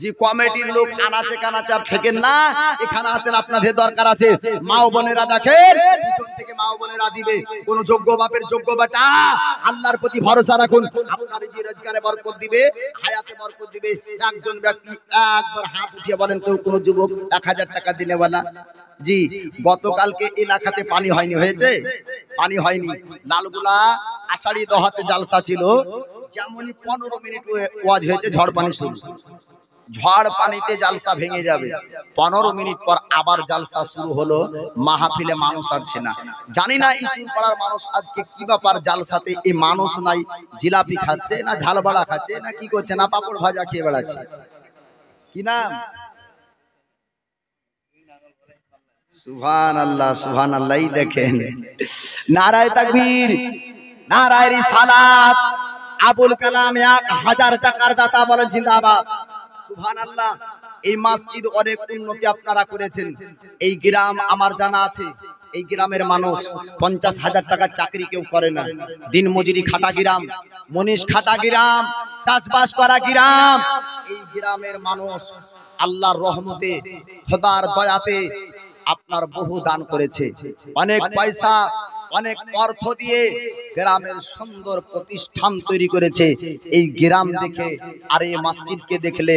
জি কমিটির লোক আনাচে কানাচে আর থাকেন না, এখানে আসেন, আপনাদের দরকার আছে। মা ও বোনেরা দেখেন, পিছন থেকে মা ও বোনেরা দিবে। কোন যোগ্য বাপের যোগ্য বেটা, আল্লাহর প্রতি ভরসা রাখুন, আপনার জি রোজগারে বরকত দিবে, হায়াতে বরকত দিবে। একজন ব্যক্তি একবার হাত উঠিয়ে বলেন তো, কোন যুবক 1000 টাকা দিনে বলা? জি গতকালকে এলাকাতে পানি হয়নি, হয়েছে? পানি হয়নি। লালগুলা আষাঢ়ি দহাতে জালসা ছিল, যেমনই 15 মিনিট ওয়াজ হয়েছে, ঝড় পানি শুরু। ঝড় পানিতে জালসা ভেঙে যাবে, 15 মিনিট পর আবার জালসা শুরু হলো। মাহফিলে মানুষ আসছে না। জানি না ইসুর পাড়ার মানুষ আজকে কি ব্যাপার, জালসাতে এই মানুষ নাই, জিলাপি খাচ্ছে না, ঝালবাড়া খাচ্ছে না, কি করছে না, পাপড় ভাজা খেয়ে বেড়াচ্ছে। কি নাম? সুবহানাল্লাহ সুবহানাল্লাহ। এই দেখেন নারায়ে তাকবীর, নারায়ে রিসালাত। আবুল কালাম 1000 টাকার দাতা, বলেন জিন্দাবাদ সুবহানাল্লাহ। এই মসজিদ অনেক উন্নতি আপনারা করেছেন। এই গ্রাম আমার জানা আছে, এই গ্রামের মানুষ 50,000 টাকার চাকরি কেউ করে না। দিন মজুরি খাটা গ্রাম, মনীষ খাটা গ্রাম, চাষবাস করা গ্রাম। এই গ্রামের মানুষ আল্লাহর রহমতে, খোদার দয়াতে আপনার বহু দান করেছে। অনেক পয়সা, অনেক অর্থ দিয়ে গ্রামের সুন্দর প্রতিষ্ঠান তৈরি করেছে। এই গ্রাম দেখে আর এই মসজিদকে দেখলে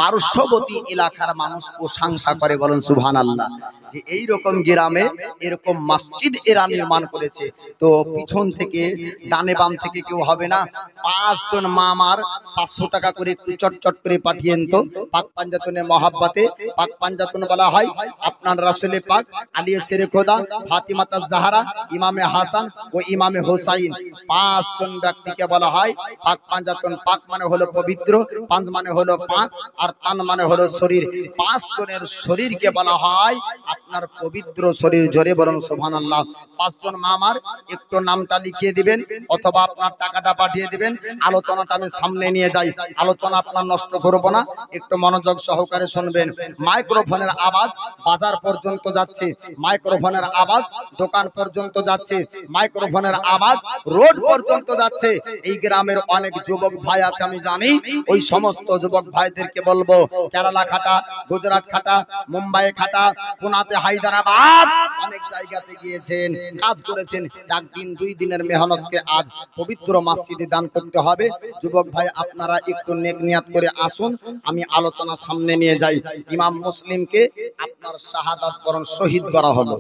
পার্শ্ববর্তী এলাকার মানুষ প্রশংসা করে, বলেন সুবহানাল্লাহ। যে এই রকম গ্রামে এরকম মসজিদ এরা নির্মাণ করেছে। তো পিছন থেকে ডানে বাম থেকে কেউ হবে না। 5 জন মা আমার 500 টাকা করে একটু চটচট করে পাঠিয়েন তো। পাক পাঞ্জাতনের মহাব্বতে, পাক পাঞ্জাতন বলা হয় আপনার রাসূলে পাক আলী শেরে খোদা, ফাতিমা তাজ-জাহরা, ইমামে হাসান ও ইমামে হোসাইন, 5 জন ব্যক্তিকে বলা হয় পাক পাঞ্জাতন। পাক মানে হলো পবিত্র, পাঁচ মানে হলো 5, আর তান মানে হলো শরীর। 5 জনের শরীরকে বলা হয় আপনার পবিত্র শরীর। জোরে বলুন সুবহানাল্লাহ। 5 জন মা আমার একটু নামটা লিখিয়ে দিবেন অথবা আপনার টাকাটা পাঠিয়ে দিবেন। আলোচনাটা আমি সামনে নিয়ে যাই, আলোচনা আপনার নষ্ট করব না, একটু মনোযোগ সহকারে শুনবেন। মাইক্রোফোনের আওয়াজ বাজার পর্যন্ত যাচ্ছে, মাইক্রোফোনের আওয়াজ দোকান পর্যন্ত যাচ্ছে, মাইক্রোফোনের আওয়াজ রোড পর্যন্ত যাচ্ছে। এই গ্রামের অনেক যুবক ভাই আছে, আমি জানি। ওই সমস্ত যুবক ভাইদেরকে বলবো, কেরালা খাটা, গুজরাট খাটা, মুম্বাই খাটা, পুনাতে, হায়দ্রাবাদ, অনেক জায়গাতে গিয়েছেন, কাজ করেছেন। একদিন 2 দিনের মেহনতকে আজ পবিত্র মসজিদে দান করতে হবে। যুবক ভাই আপনারা একটু নেক নিয়াত করে আসুন, আমি আলোচনা সামনে নিয়ে যাই। ইমাম মুসলিমকে আপনার শাহাদাত বরণ শহীদ করা হলো।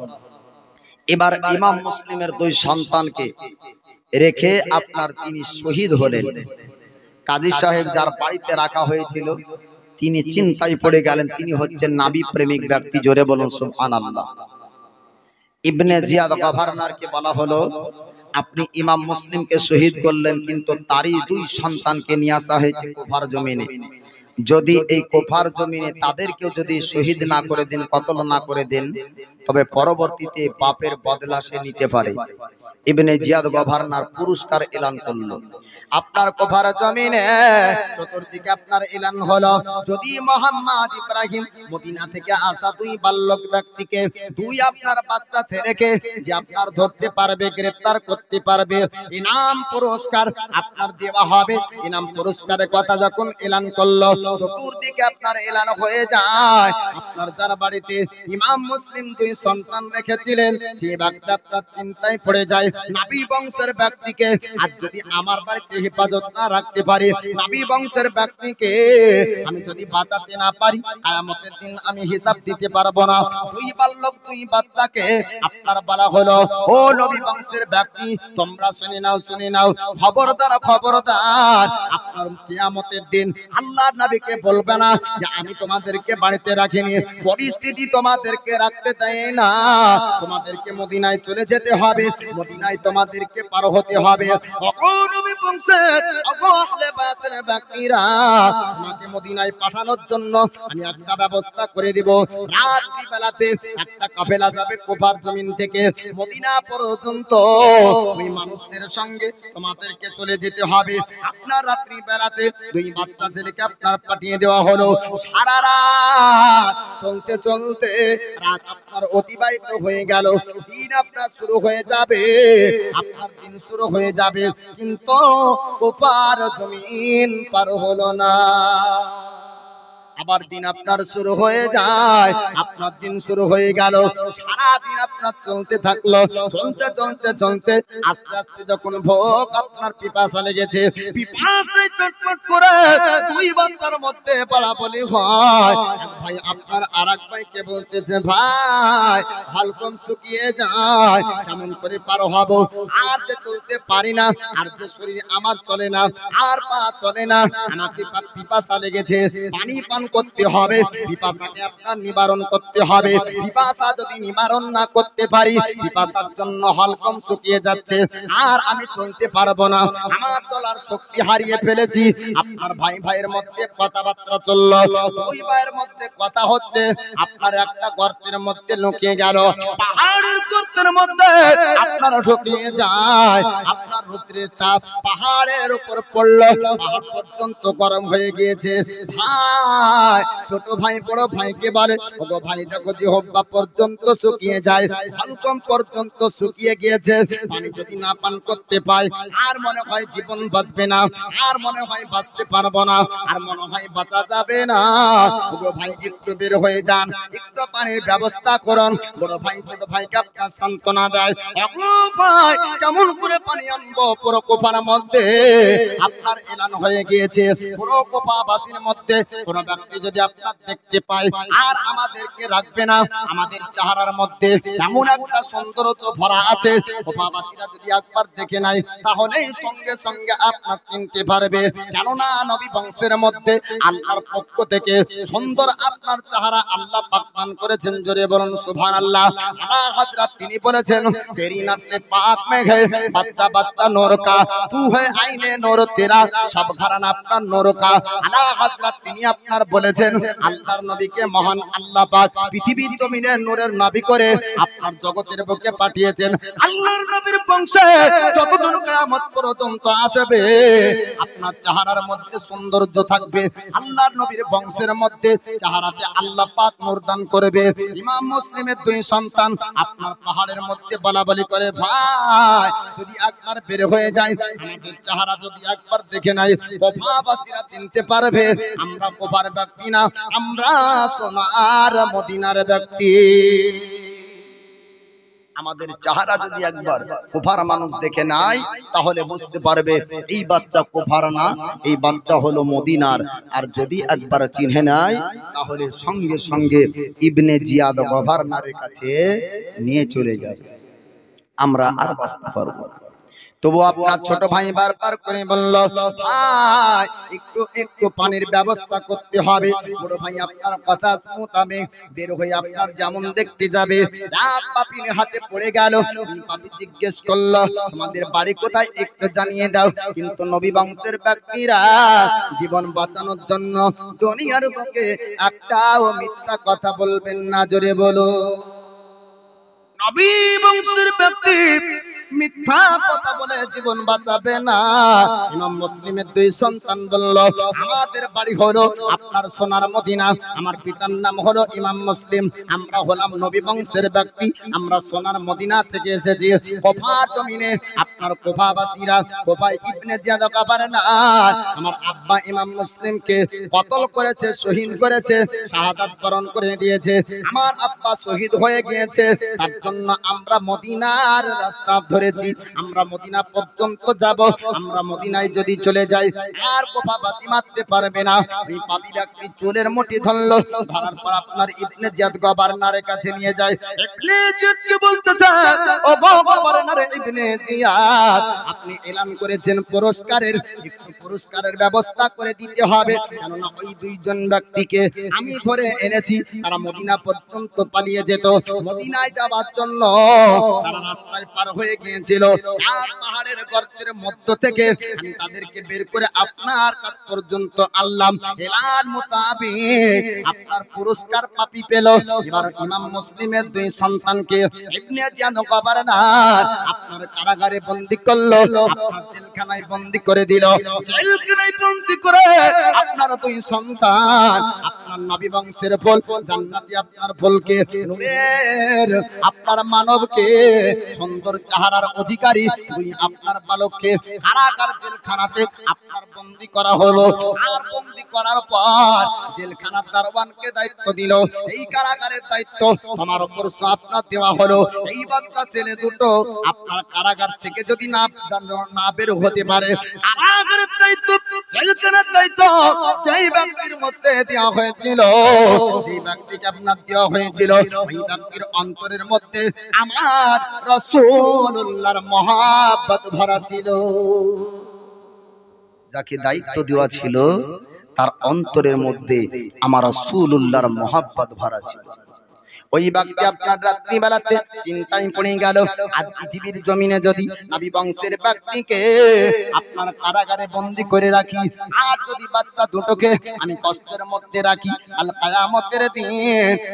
এবার ইমাম মুসলিমের 2 সন্তানকে রেখে আপনার তিনি শহীদ হলেন। কাজী সাহেব যার বাড়িতে রাখা হয়েছিল তিনি চিন্তায় পড়ে গেলেন। তিনি হচ্ছেন নবী প্রেমিক ব্যক্তি। জোরে বলুন সুবহানাল্লাহ। ইবনে জিয়াদ গভর্নরকে বলা হলো, আপনি ইমাম মুসলিমকে শহীদ করলেন, কিন্তু তারই 2 সন্তানকে নিয়ে আসা হয়েছে কুফার জমিনে। যদি এই কুফার জমিনে তাদেরকেও যদি শহীদ না করে দেন, কতল না করে দেন, তবে পরবর্তীতে পাপের বদলা সে নিতে পারে। ইবনে জিয়াদ গভর্নর পুরস্কার এলান করলো। আপনার কুফার জমিনে চতুর্দিকে আপনার এলান হলো, যদি মোহাম্মদ ইব্রাহিম মদিনা থেকে আসা 2 বালক ব্যক্তিকে, 2 আপনার বাচ্চা ছেলেকে যে আপনার ধরতে পারবে, গ্রেফতার করতে পারবে, ইনাম পুরস্কার আপনার দেওয়া হবে। ইনাম পুরস্কারের কথা যখন এলান করলো, চতুর্দিকে আপনার এলান হয়ে যায়। আপনার যার বাড়িতে ইমাম মুসলিম 2 সন্তান রেখেছিলেন, সেই ব্যক্তি আপনার চিন্তায় পড়ে যায়, নবী বংশের ব্যক্তিকে আজ যদি আমার বাড়িতে হেফাজত না রাখতে পারি, নবী বংশের ব্যক্তিকে আমি যদি বাঁচাতে না পারি, কিয়ামতের দিন আমি হিসাব দিতে পারবো না। 2 বালক 2 বাচ্চাকে আপনার বলা হলো, ও নবী বংশের ব্যক্তি, তোমরা শুনে নাও, শুনে নাও, খবরদার খবরদার, আপনার কিয়ামতের দিন আল্লাহর নবীকে বলবে না যে আমি তোমাদেরকে বাড়িতে রাখিনি, পরিস্থিতি তোমাদেরকে রাখতে দেয় না, তোমাদেরকে মদিনায় চলে যেতে হবে। মদিনা মদিনায় তোমাদেরকে পার হতে হবে। নবী বংশের আহলে বায়াতের ব্যক্তিরা, আমাকে মদিনায় পাঠানোর জন্য আমি একটা ব্যবস্থা করে দিব। রাত্রি বেলাতে একটা কাফেলা যাবে কুফার জমিন থেকে মদিনা পর্যন্ত। ওই মানুষদের সঙ্গে তোমাদেরকে চলে যেতে হবে। আপনার রাত্রি বেলাতে দুই বাচ্চা ছেলেকে আপনার পাঠিয়ে দেওয়া হলো। সারা রাত চলতে চলতে রাত আপনার অতিবাহিত হয়ে গেল, দিন আপনার শুরু হয়ে যাবে, আপনার দিন শুরু হয়ে যাবে, কিন্তু কুফার জমিন পার হলো না। আবার দিন আপনার শুরু হয়ে যায়, আপনার দিন শুরু হয়ে গেল, সারা দিন আপনার চলতে থাকলো। চলতে চলতে চলতে আস্তে আস্তে যখন ভোগ আপনার পিপাসা লেগেছে, পিপাসায় চটপট করে দুই বাচ্চার মধ্যে বলাবলি হয়। এক ভাই আপনার আরেক ভাইকে বলতেছে, ভাই হালকম শুকিয়ে যায়, কেমন করে পার হব? আর যে চলতে পারি না, আর যে শরীর আমার চলে না, আর পা চলে না, আমাকে পিপাসা লেগেছে, পানি পান করতে হবে, পিপাসাকে আপনার নিবারণ করতে হবে। পিপাসা যদি নিবারণ না করতে পারি, পিপাসার জন্য হালকম শুকিয়ে যাচ্ছে, আর আমি চলতে পারবো না, আমার চলার শক্তি হারিয়ে ফেলেছি। আপনার ভাই ভাইয়ের মধ্যে কথাবার্তা চললো, দুই ভাইয়ের মধ্যে কথা হচ্ছে। আপনার একটা গর্তের মধ্যে লুকিয়ে গেল, পাহাড়ের গর্তের মধ্যে আপনার ঢুকিয়ে যায়। আপনার রৌদ্রের তাপ পাহাড়ের উপর পড়লো, পাহাড় পর্যন্ত গরম হয়ে গিয়েছে। ভাই ছোট ভাই বড় ভাইকে বলে, ওগো ভাই দেখো জিহ্বা পর্যন্ত শুকিয়ে যায়, হালকম পর্যন্ত শুকিয়ে গিয়েছে, পানি যদি না পান করতে পাই আর মনে হয় জীবন বাঁচবে না, আর মনে হয় বাঁচতে পারবো না, আর মনে হয় বাঁচা যাবে না। ওগো ভাই একটু বের হয়ে যান, একটু পানির ব্যবস্থা করুন। বড় ভাই ছোট ভাইকে আপনার সান্ত্বনা দেয়, ওগো ভাই কেমন করে পানি আনবো? পুরো কোপার মধ্যে আপনার এলান হয়ে গিয়েছে, পুরো কোপাবাসীর মধ্যে কোন ব্যক্তি যদি আপনার দেখতে পায় আর আমাদেরকে রাখবে না। আমাদের চেহারার মধ্যে এমন একটা সৌন্দর্য ভরা আছে, কোপাবাসীরা যদি একবার দেখে নাই তাহলেই সঙ্গে সঙ্গে আপনার চিনতে পারবে। কেননা নবী বংশের মধ্যে আল্লাহর পক্ষ থেকে সুন্দর আপনার চেহারা আল্লাহ পাক দান করেছেন। জোরে বলুন সুবহানাল্লাহ। আলা হযরত তিনি বলেছেন, তেরি নসলে পাক মে হে বাচ্চা বাচ্চা নূর কা, তু হে আইনে নূর তেরা, সব ঘরানা আপনার নূর কা। আলা হযরত তিনি আপনার বলেছেন, আল্লাহর নবীকে মহান আল্লাহ পাক পৃথিবীর জমিনে নূরের নবী করে আপনার জগতের বুকে পাঠিয়েছেন। আল্লাহর নবীর বংশে যতদিন কিয়ামত পর্যন্ত আসবে আপনার চেহারার মধ্যে সৌন্দর্য থাকবে। আল্লাহর নবীর বংশের মধ্যে চেহারাতে আল্লাহ পাক নূর দান করবে। ইমাম মুসলিমের দুই সন্তান আপনার পাহাড়ের মধ্যে বলাবলি করে, ভাই যদি একবার বের হয়ে যায়, আমাদের চেহারা যদি একবার দেখে নাই, কোফাবাসীরা চিনতে পারবে আমরা কোফার ব্যক্তি না, আমরা সোনার মদিনার ব্যক্তি। আমাদের চেহারা যদি একবার কুফার মানুষ দেখে নাই, তাহলে বুঝতে পারবে এই বাচ্চা কুফার না, এই বাচ্চা হলো মদিনার। আর যদি একবার চিনে নাই, তাহলে সঙ্গে সঙ্গে ইবনে জিয়াদ গভর্নরের কাছে নিয়ে চলে যাবে, আমরা আর বাঁচতে পারবো না। তবু আপনার ছোট ভাই বারবার করে বলল, ভাই একটু একটু পানির ব্যবস্থা করতে হবে। বড় ভাই আপনার কথা মোতাবেক বের হয়ে আপনার যেমন দেখতে যাবে, রাত পাপির হাতে পড়ে গেল। পাপি জিজ্ঞেস করলো, তোমাদের বাড়ি কোথায় একটু জানিয়ে দাও। কিন্তু নবী বংশের ব্যক্তিরা জীবন বাঁচানোর জন্য দুনিয়ার বুকে একটাও মিথ্যা কথা বলবেন না। জোরে বলো, নবী বংশের ব্যক্তি মিথ্যা কথা বলে জীবন বাঁচাবে না। ইমাম মুসলিমের দুই সন্তান বলল, আমাদের বাড়ি হলো আপনার সোনার মদিনা, আমার পিতার নাম হলো ইমাম মুসলিম, আমরা হলাম নবী বংশের ব্যক্তি, আমরা সোনার মদিনা থেকে এসেছি। কোফা জমিনে আপনার কোফাবাসীরা, কোফা ইবনে জিয়াদ গভর্নর আমার আব্বা ইমাম মুসলিমকে কতল করেছে, শহীদ করেছে, শাহাদাত বরণ করে দিয়েছে। আমার আব্বা শহীদ হয়ে গিয়েছে, তার জন্য আমরা মদিনার রাস্তা ধরেছি, আমরা মদিনা পর্যন্ত যাব। আমরা মদিনায় যদি চলে যাই আর কোফাবাসী মারতে পারবে না। এই পাপী ব্যক্তি চুলের মুঠি ধরলো, ধরার পর আপনার ইবনে জিয়াদ গভর্নরের কাছে নিয়ে যায়। ইবনে জিয়াদকে বলতেছে, ও গভর্নর ইবনে জিয়াদ, আপনি এলান করেছেন পুরস্কারের, একটু পুরস্কারের ব্যবস্থা করে দিতে হবে, কেননা ওই দুইজন ব্যক্তিকে আমি ধরে এনেছি। তারা মদিনা পর্যন্ত পালিয়ে যেত, মদিনায় যাওয়ার জন্য তারা রাস্তায় পার হয়ে গিয়েছিল। আর পাহাড়ের গর্তের মধ্য থেকে আমি তাদেরকে বের করে আপনার কাছ পর্যন্ত আনলাম। এলান মোতাবেক আপনার পুরস্কার পাপি পেল। এবার ইমাম মুসলিমের দুই সন্তানকে ইবনে জিয়াদ গভর্নর আপনার কারাগারে বন্দী করলো, আপনার জেলখানায় বন্দী করে দিল। জেলখানায় বন্দী করে আপনার দুই সন্তান আপনার নবী বংশের ফল জান্নাতি আপনার ফলকে নূরের আপনার মানবকে সুন্দর চেহারার অধিকারী দুই আপনার বালককে কারাগার জেলখানাতে আপনার বন্দী করা হলো। আর বন্দী করার পর জেলখানার দারোয়ানকে দায়িত্ব দিল, এই কারাগারের দায়িত্ব তোমার উপর আপনার দেওয়া হলো। এই বাচ্চা ছেলে দুটো আপনার কারাগার থেকে যদি না বের হতে পারে, কারাগারের দায়িত্ব জেলখানার দায়িত্ব যেই ব্যক্তির মধ্যে দেওয়া হয়েছিল, যেই ব্যক্তিকে আপনার দেওয়া হয়েছিল, ওই ব্যক্তির অন্তরের মধ্যে আমার রাসূলুল্লাহর মহব্বত ভরা ছিল। যাকে দায়িত্ব দেওয়া ছিল তার অন্তরের মধ্যে আমার রাসূলুল্লাহর মহব্বত ভরা ছিল। ওই ব্যক্তি আপনার রাত্রি বেলাতে চিন্তায় পড়ে গেল, আজ পৃথিবীর জমিনে যদি নবী বংশের ব্যক্তিকে আপনার কারাগারে বন্দী করে রাখি, আর যদি বাচ্চা দুটোকে আমি কষ্টের মধ্যে রাখি, আল কিয়ামতের দিন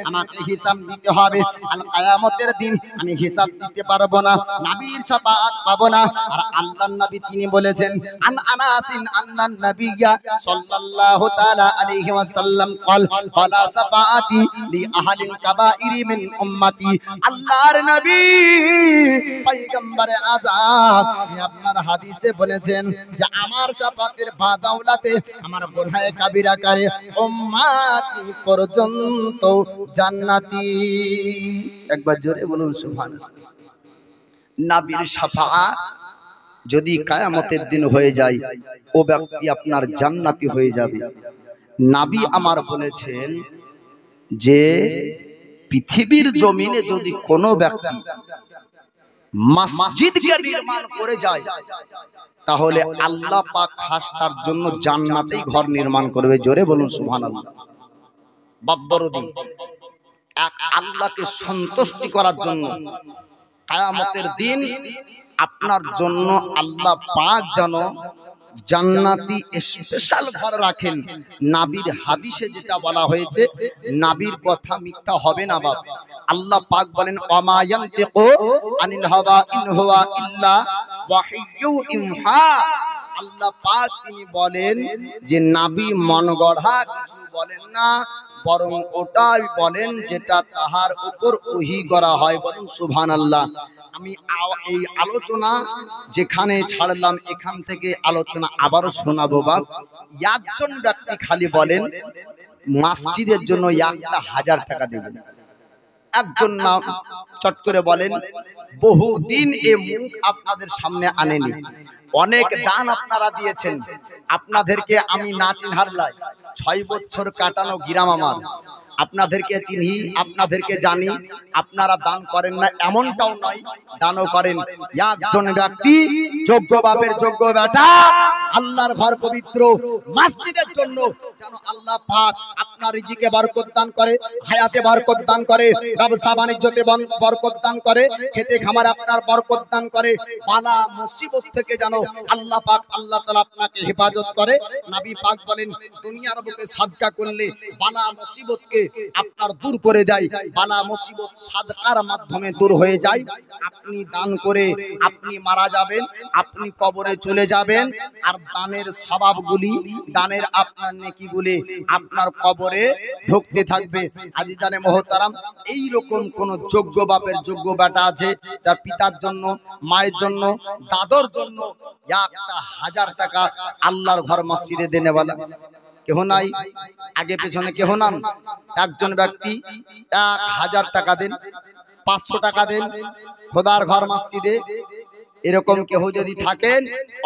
আমাকে হিসাব দিতে হবে। আল কিয়ামতের দিন আমি হিসাব দিতে পারবো না, নবীর শাফাআত পাবো না। আর আল্লাহর নবী তিনি বলেছেন, আন আনাসিন আন্নান নবিয়্যা সাল্লাল্লাহু তাআলা আলাইহি ওয়াসাল্লাম ক্বালা শাফাআতি লি আহলিল কাবাইর মিন উম্মতি। আল্লাহর নবী পয়গম্বরে আযম আপনার হাদিসে বলেছেন যে আমার শাফাতের বাদাওলাতে আমার গুনাহে কাবিরা করে উম্মতি পর্যন্ত জান্নাতি। একবার জোরে বলুন সুবহানাল্লাহ। নবীর শাফাআত যদি কিয়ামতের দিন হয়ে যায়, ও ব্যক্তি আপনার জান্নাতি হয়ে যাবে। নবী আমার বলেছেন যে পৃথিবীর জমিনে যদি কোনো ব্যক্তি মসজিদকে নির্মাণ করে যায়, তাহলে আল্লাহ পাক খাস তার জন্য জান্নাতেই ঘর নির্মাণ করবে। জোরে বলুন সুবহানাল্লাহ। বাদরদি এক আল্লাহকে সন্তুষ্টি করার জন্য কিয়ামতের দিন আপনার জন্য আল্লাহ পাক যেন জান্নাতি স্পেশাল ঘর রাখেন। নবীর হাদিসে যেটা বলা হয়েছে, নবীর কথা মিথ্যা হবে না বাবা। আল্লাহ পাক বলেন, ওয়ামা ইয়ানতিকু আনিল হাওয়া ইন হুয়া ইল্লা ওয়াহিয়্যু ইউহা। আল্লাহ পাক তিনি বলেন যে নবী মন গড়া কিছু বলেন না, বরং ওটাই বলেন যেটা তাহার উপর ওহী করা হয়। বলুন সুবহানাল্লাহ। আমি এই আলোচনা যেখানে ছাড়লাম এখান থেকে আলোচনা আবারও শোনাবো বাপ। একজন ব্যক্তি খালি বলেন মসজিদের জন্য 1000 টাকা দেবেন। একজন নাম চট করে বলেন, বহুদিন এ মুখ আপনাদের সামনে আনেনি, অনেক দান আপনারা দিয়েছেন, আপনাদেরকে আমি না চিনহার লাই, 6 বছর কাটানো গিরাম আমার, আপনাদেরকে চিনি, আপনাদেরকে জানি, আপনারা দান করেন না এমনটাও নয়, দানও করেন। একজন ব্যক্তি যোগ্য বাপের যোগ্য বেটা আল্লাহর ঘর পবিত্র মসজিদের জন্য যেন আল্লাহ পাক আপনার রিজিকে বরকত দান করে, হায়াতে বরকত দান করে, ব্যবসা বাণিজ্যতে বরকত দান করে, খেতে খামারে আপনার বরকত দান করে, বালা মুসিবত থেকে যেন আল্লাহ পাক আল্লাহ তাআলা আপনাকে হেফাজত করে। নবী পাক বলেন, দুনিয়ার বুকে সাদকা করলে বালা মুসিবতকে আপনার দূর করে দেয়, বালা মুসিবত সাদকার মাধ্যমে দূর হয়ে যায়। আপনি দান করে আপনি মারা যাবেন, আপনি কবরে চলে যাবেন, আর দানের সওয়াবগুলি, দানের আপনার নেকিগুলি আপনার কবরে ঢুকতে থাকবে। আজিজানে মুহতারাম, এই রকম কোন যোগ্য বাপের যোগ্য বেটা আছে যার পিতার জন্য, মায়ের জন্য, দাদর জন্য 1000 টাকা আল্লাহর ঘর মসজিদে দেনেওয়ালা কেহ নাই? আগে পেছনে কেহ নাম? একজন ব্যক্তি 1000 টাকা দেন, 500 টাকা দেন খোদার ঘর মসজিদে, এরকম কেউ যদি থাকেন,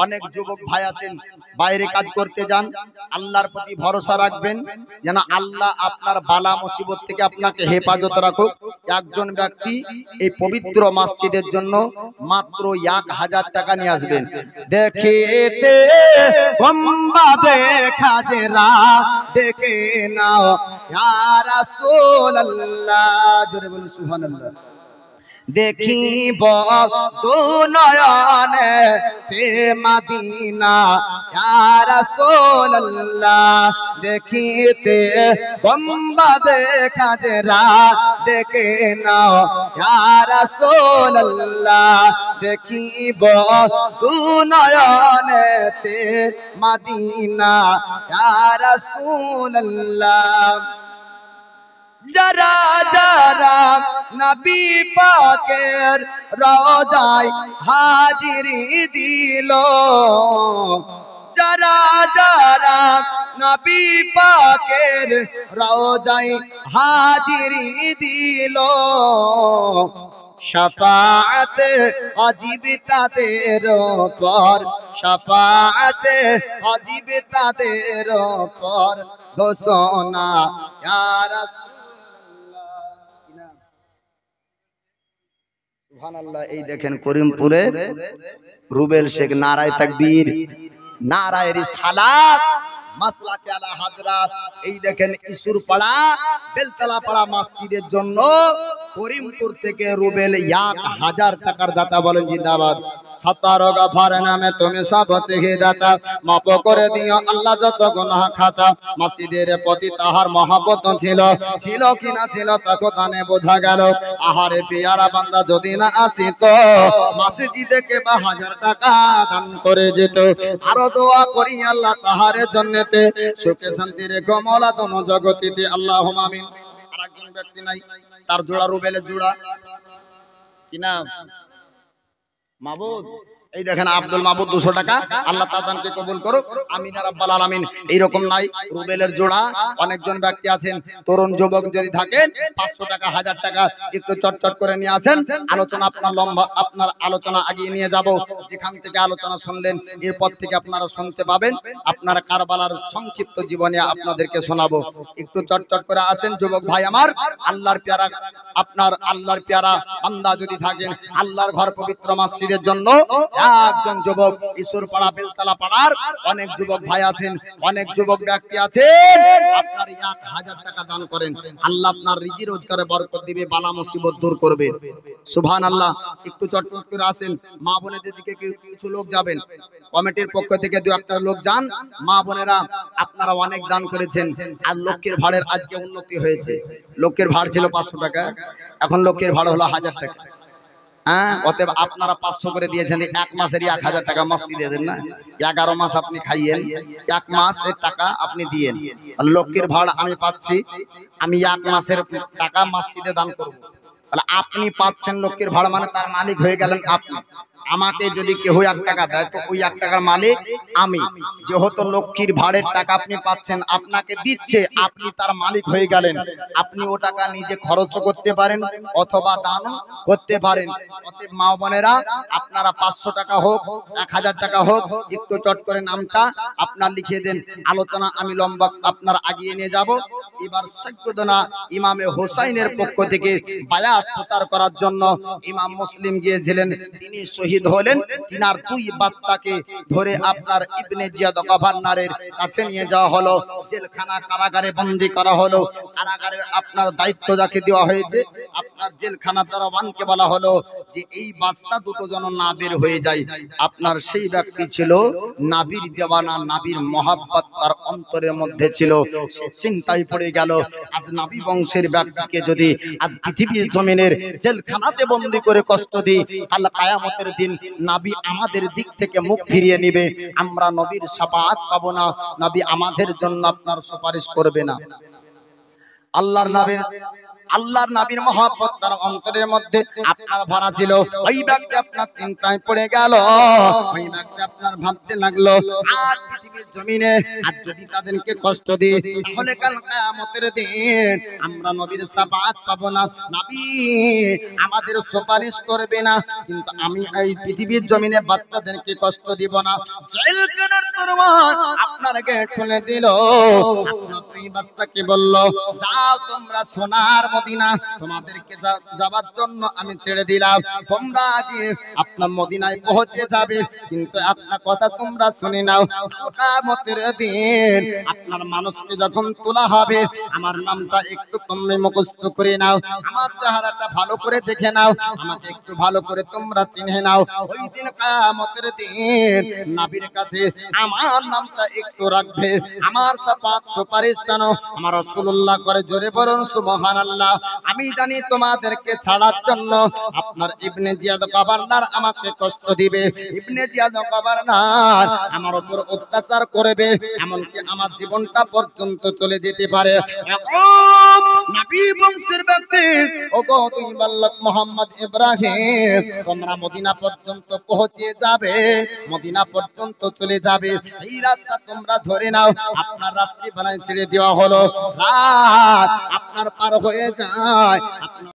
অনেক যুবক ভাই আছেন বাইরে কাজ করতে যান, আল্লাহর প্রতি ভরসা রাখবেন যেন আল্লাহ আপনার বালা মুসিবত থেকে আপনাকে হেফাজত রাখুক। একজন ব্যক্তি এই পবিত্র মসজিদের জন্য মাত্র 1000 টাকা নিয়ে আসবেন। দেখিতে গম্বা দেখা যে রাত ডেকে নাও ইয়া রাসূলুল্লাহ, জোরে বলুন সুবহানাল্লাহ। দেখিব দু নয়নে তে মদিনা ইয়া রাসূলুল্লাহ, দেখিতে গম্বা দেখা যে রাত ডেকে নাও ইয়া রাসূলুল্লাহ, দেখিব দু নয়নে তে মদিনা ইয়া রাসূলুল্লাহ। যারা যারা নবী পাকের রওজায় হাজিরি দিল, যারা যারা নবী পাকের রওজায় হাজিরি দিল, শাফাআত ওয়াজিব তাদের উপর, শাফাআত ওয়াজিব তাদের উপর ঘোষণা ইয়া রাসূল। সুবহানাল্লাহ। এই দেখেন করিমপুরে রুবেল শেখ, নারায়ে তাকবীর, নারায়ে রিসালাত, মাসলাকে আলা হাজরাত। এই দেখেন ইসুরপাড়া বেলতলাপাড়া মসজিদের জন্য করিমপুর থেকে রুবেল 1000 টাকার দাতা, বলেন জিন্দাবাদ। 17 গফার নামে তুমি সব চেহে দাতা, মাফ করে দিও আল্লাহ যত গুনাহ খাতা। মসজিদের প্রতি তাহার মহব্বত ছিল, ছিল কিনা ছিল তা কোথানে বোঝা গেল। আহারে পেয়ারা বান্দা যদি না আসিত, মসজিদে কে 1000 টাকা দান করে যেত। আরো দোয়া করি আল্লাহ তাহারে জন্নতে সুখে শান্তি রে কমলা দোনো জগতিতে, আল্লাহুম্মা আমিন। আরেকজন ব্যক্তি নাই, তার জোড়া রুবেলের জোড়া, কি নাম? মাবুদ। এই দেখেন আব্দুল মাবুদ 200 টাকা, আল্লাহ তাআলাকে কবুল করুক, আমিন ইয়া রাব্বাল আলামিন। এইরকম নাই রুবেলের জোড়া অনেকজন ব্যক্তি আছেন, তরুণ যুবক যদি থাকেন 500 টাকা 1000 টাকা একটু চটচট করে নিয়ে আসেন। আলোচনা আপনার লম্বা, আপনার আলোচনা আগিয়ে নিয়ে যাব। যেখান থেকে আলোচনা শুনলেন এরপর থেকে আপনারা শুনতে পাবেন, আপনার কারবালার সংক্ষিপ্ত জীবনে আপনাদেরকে শোনাবো। একটু চটচট করে আসেন যুবক ভাই আমার। আল্লাহর পেয়ারা, আপনার আল্লাহর পেয়ারা বান্দা যদি থাকেন, আল্লাহর ঘর পবিত্র মসজিদের জন্য একজন যুবক, ইসুরপাড়া বেলতলা পাড়ার অনেক যুবক ভাই আছেন, অনেক যুবক ব্যক্তি আছেন, আপনার 1000 টাকা দান করেন, আল্লাহ আপনার রিজি রোজগারে বরকত দিবে, বালা মুসিবত দূর করবে। সুবহানাল্লাহ। একটু চটচট করে আসেন। মা বোনেদের দিকে কিছু লোক যাবেন, কমিটির পক্ষ থেকে 2-1টা লোক যান। মা বোনেরা আপনারা অনেক দান করেছেন, আর লক্ষ্যের ভাড়ের আজকে উন্নতি হয়েছে। লক্ষ্যের ভাড় ছিল 500 টাকা, এখন লক্ষ্যের ভাড় হলো 1000 টাকা। অতএব আপনারা 500 করে দিয়েছেন, 1 মাসেরই 1000 টাকা মসজিদে দেন না। 11 মাস আপনি খাইয়েন, 1 মাসের টাকা আপনি দিয়েন। লক্ষ্যের ভাড়া আমি পাচ্ছি, আমি 1 মাসের টাকা মসজিদে দান করব। তাহলে আপনি পাচ্ছেন লক্ষ্যের ভাড়া, মানে তার মালিক হয়ে গেলেন আপনি। আমাকে যদি কেউ 1 টাকা দেয় তো ওই 1 টাকার মালিক আমি। যেহেতু লক্ষ্মীর ভাড়ের টাকা আপনি পাচ্ছেন, আপনাকে দিচ্ছে, আপনি তার মালিক হয়ে গেলেন। আপনি ও টাকা নিজে খরচ করতে পারেন অথবা দান করতে পারেন। অতএব মা বোনেরা আপনারা 500 টাকা হোক 1000 টাকা হোক একটু চট করে নামটা আপনার লিখে দেন। আলোচনা আমি লম্বা আপনার আগিয়ে নিয়ে যাব। এবার সৈয়দনা ইমামে হোসাইনের পক্ষ থেকে বায়াত প্রচার করার জন্য ইমাম মুসলিম গিয়েছিলেন, তিনি শহীদ হলেন। তিনার 2 বাচ্চাকে ধরে আপনার ইবনে জিয়াদ গভর্নরের কাছে নিয়ে যাওয়া হলো, জেলখানা কারাগারে বন্দী করা হলো। কারাগারের আপনার দায়িত্ব যাকে দেওয়া হয়েছে, আপনার জেলখানা দারোয়ানকে বলা হলো যে এই বাচ্চা দুটো যেন না বের হয়ে যায়। আপনার সেই ব্যক্তি ছিল নাবির দেওয়ানা, নাবির মহাব্বত তার অন্তরের মধ্যে ছিল। সে চিন্তায় পড়ে গেল, আজ নাবি বংশের ব্যক্তিকে যদি আজ পৃথিবীর জমিনের জেলখানাতে বন্দী করে কষ্ট দিই, কাল কিয়ামতের দিন নবী আমাদের দিক থেকে মুখ ফিরিয়ে নেবে, আমরা নবীর শাফাআত পাবো না, নবী আমাদের জন্য আপনার সুপারিশ করবে না। আল্লাহর নবী আল্লাহর নবীর মহব্বত তার অন্তরের মধ্যে আপনার ভরা ছিল। ওই ব্যক্তি আপনার চিন্তায় পড়ে গেল, ওই ব্যক্তি আপনার ভাবতে লাগলো আর পৃথিবীর জমিনে আর যদি তাদেরকে কষ্ট দিই তাহলে কাল কিয়ামতের দিন আমরা নবীর শাফাআত পাবো না, নবী আমাদের সুপারিশ করবে না। কিন্তু আমি এই পৃথিবীর জমিনে বাচ্চাদেরকে কষ্ট দিব না। জেলখানার দরওয়াজ আপনার গেট খুলে দিল, আপনার দুই বাচ্চাকে বলল যাও তোমরা সোনার মদিনা, তোমাদেরকে যাওয়ার জন্য আমি ছেড়ে দিলাম, তোমরা গিয়ে আপনার মদিনায় পৌঁছে যাবে। কিন্তু আপনার কথা তোমরা শুনে নাও, কিয়ামতের দিন আপনার মানুষকে যখন তোলা হবে আমার নামটা একটু তোমরা মুখস্থ করে নাও, আমার চেহারাটা ভালো করে দেখে নাও, আমাকে একটু ভালো করে তোমরা চিনে নাও। ওই দিন কিয়ামতের দিন নবীর কাছে আমার নামটা একটু রাখবে, আমার শাফাত সুপারিশ জানো আমার রাসূলুল্লাহ করে। জোরে বলুন সুবহানাল্লাহ। আমি জানি তোমাদেরকে ছাড়ার জন্য আপনার ইবনে জিয়াদ গভর্নর আমাকে কষ্ট দিবে, ইবনে জিয়াদ গভর্নর আমার উপর অত্যাচার করবে, এমনকি আমার জীবনটা পর্যন্ত চলে যেতে পারে। নবী বংশের ব্যক্তি ওগো তুই বাল্লক মোহাম্মদ ইব্রাহিম, তোমরা মদিনা পর্যন্ত পৌঁছে যাবে, মদিনা পর্যন্ত চলে যাবে, এই রাস্তা তোমরা ধরে নাও। আপনার রাত্রি বেলায় ছেড়ে দেওয়া হলো, রাত আপনার পার হয়ে যায়।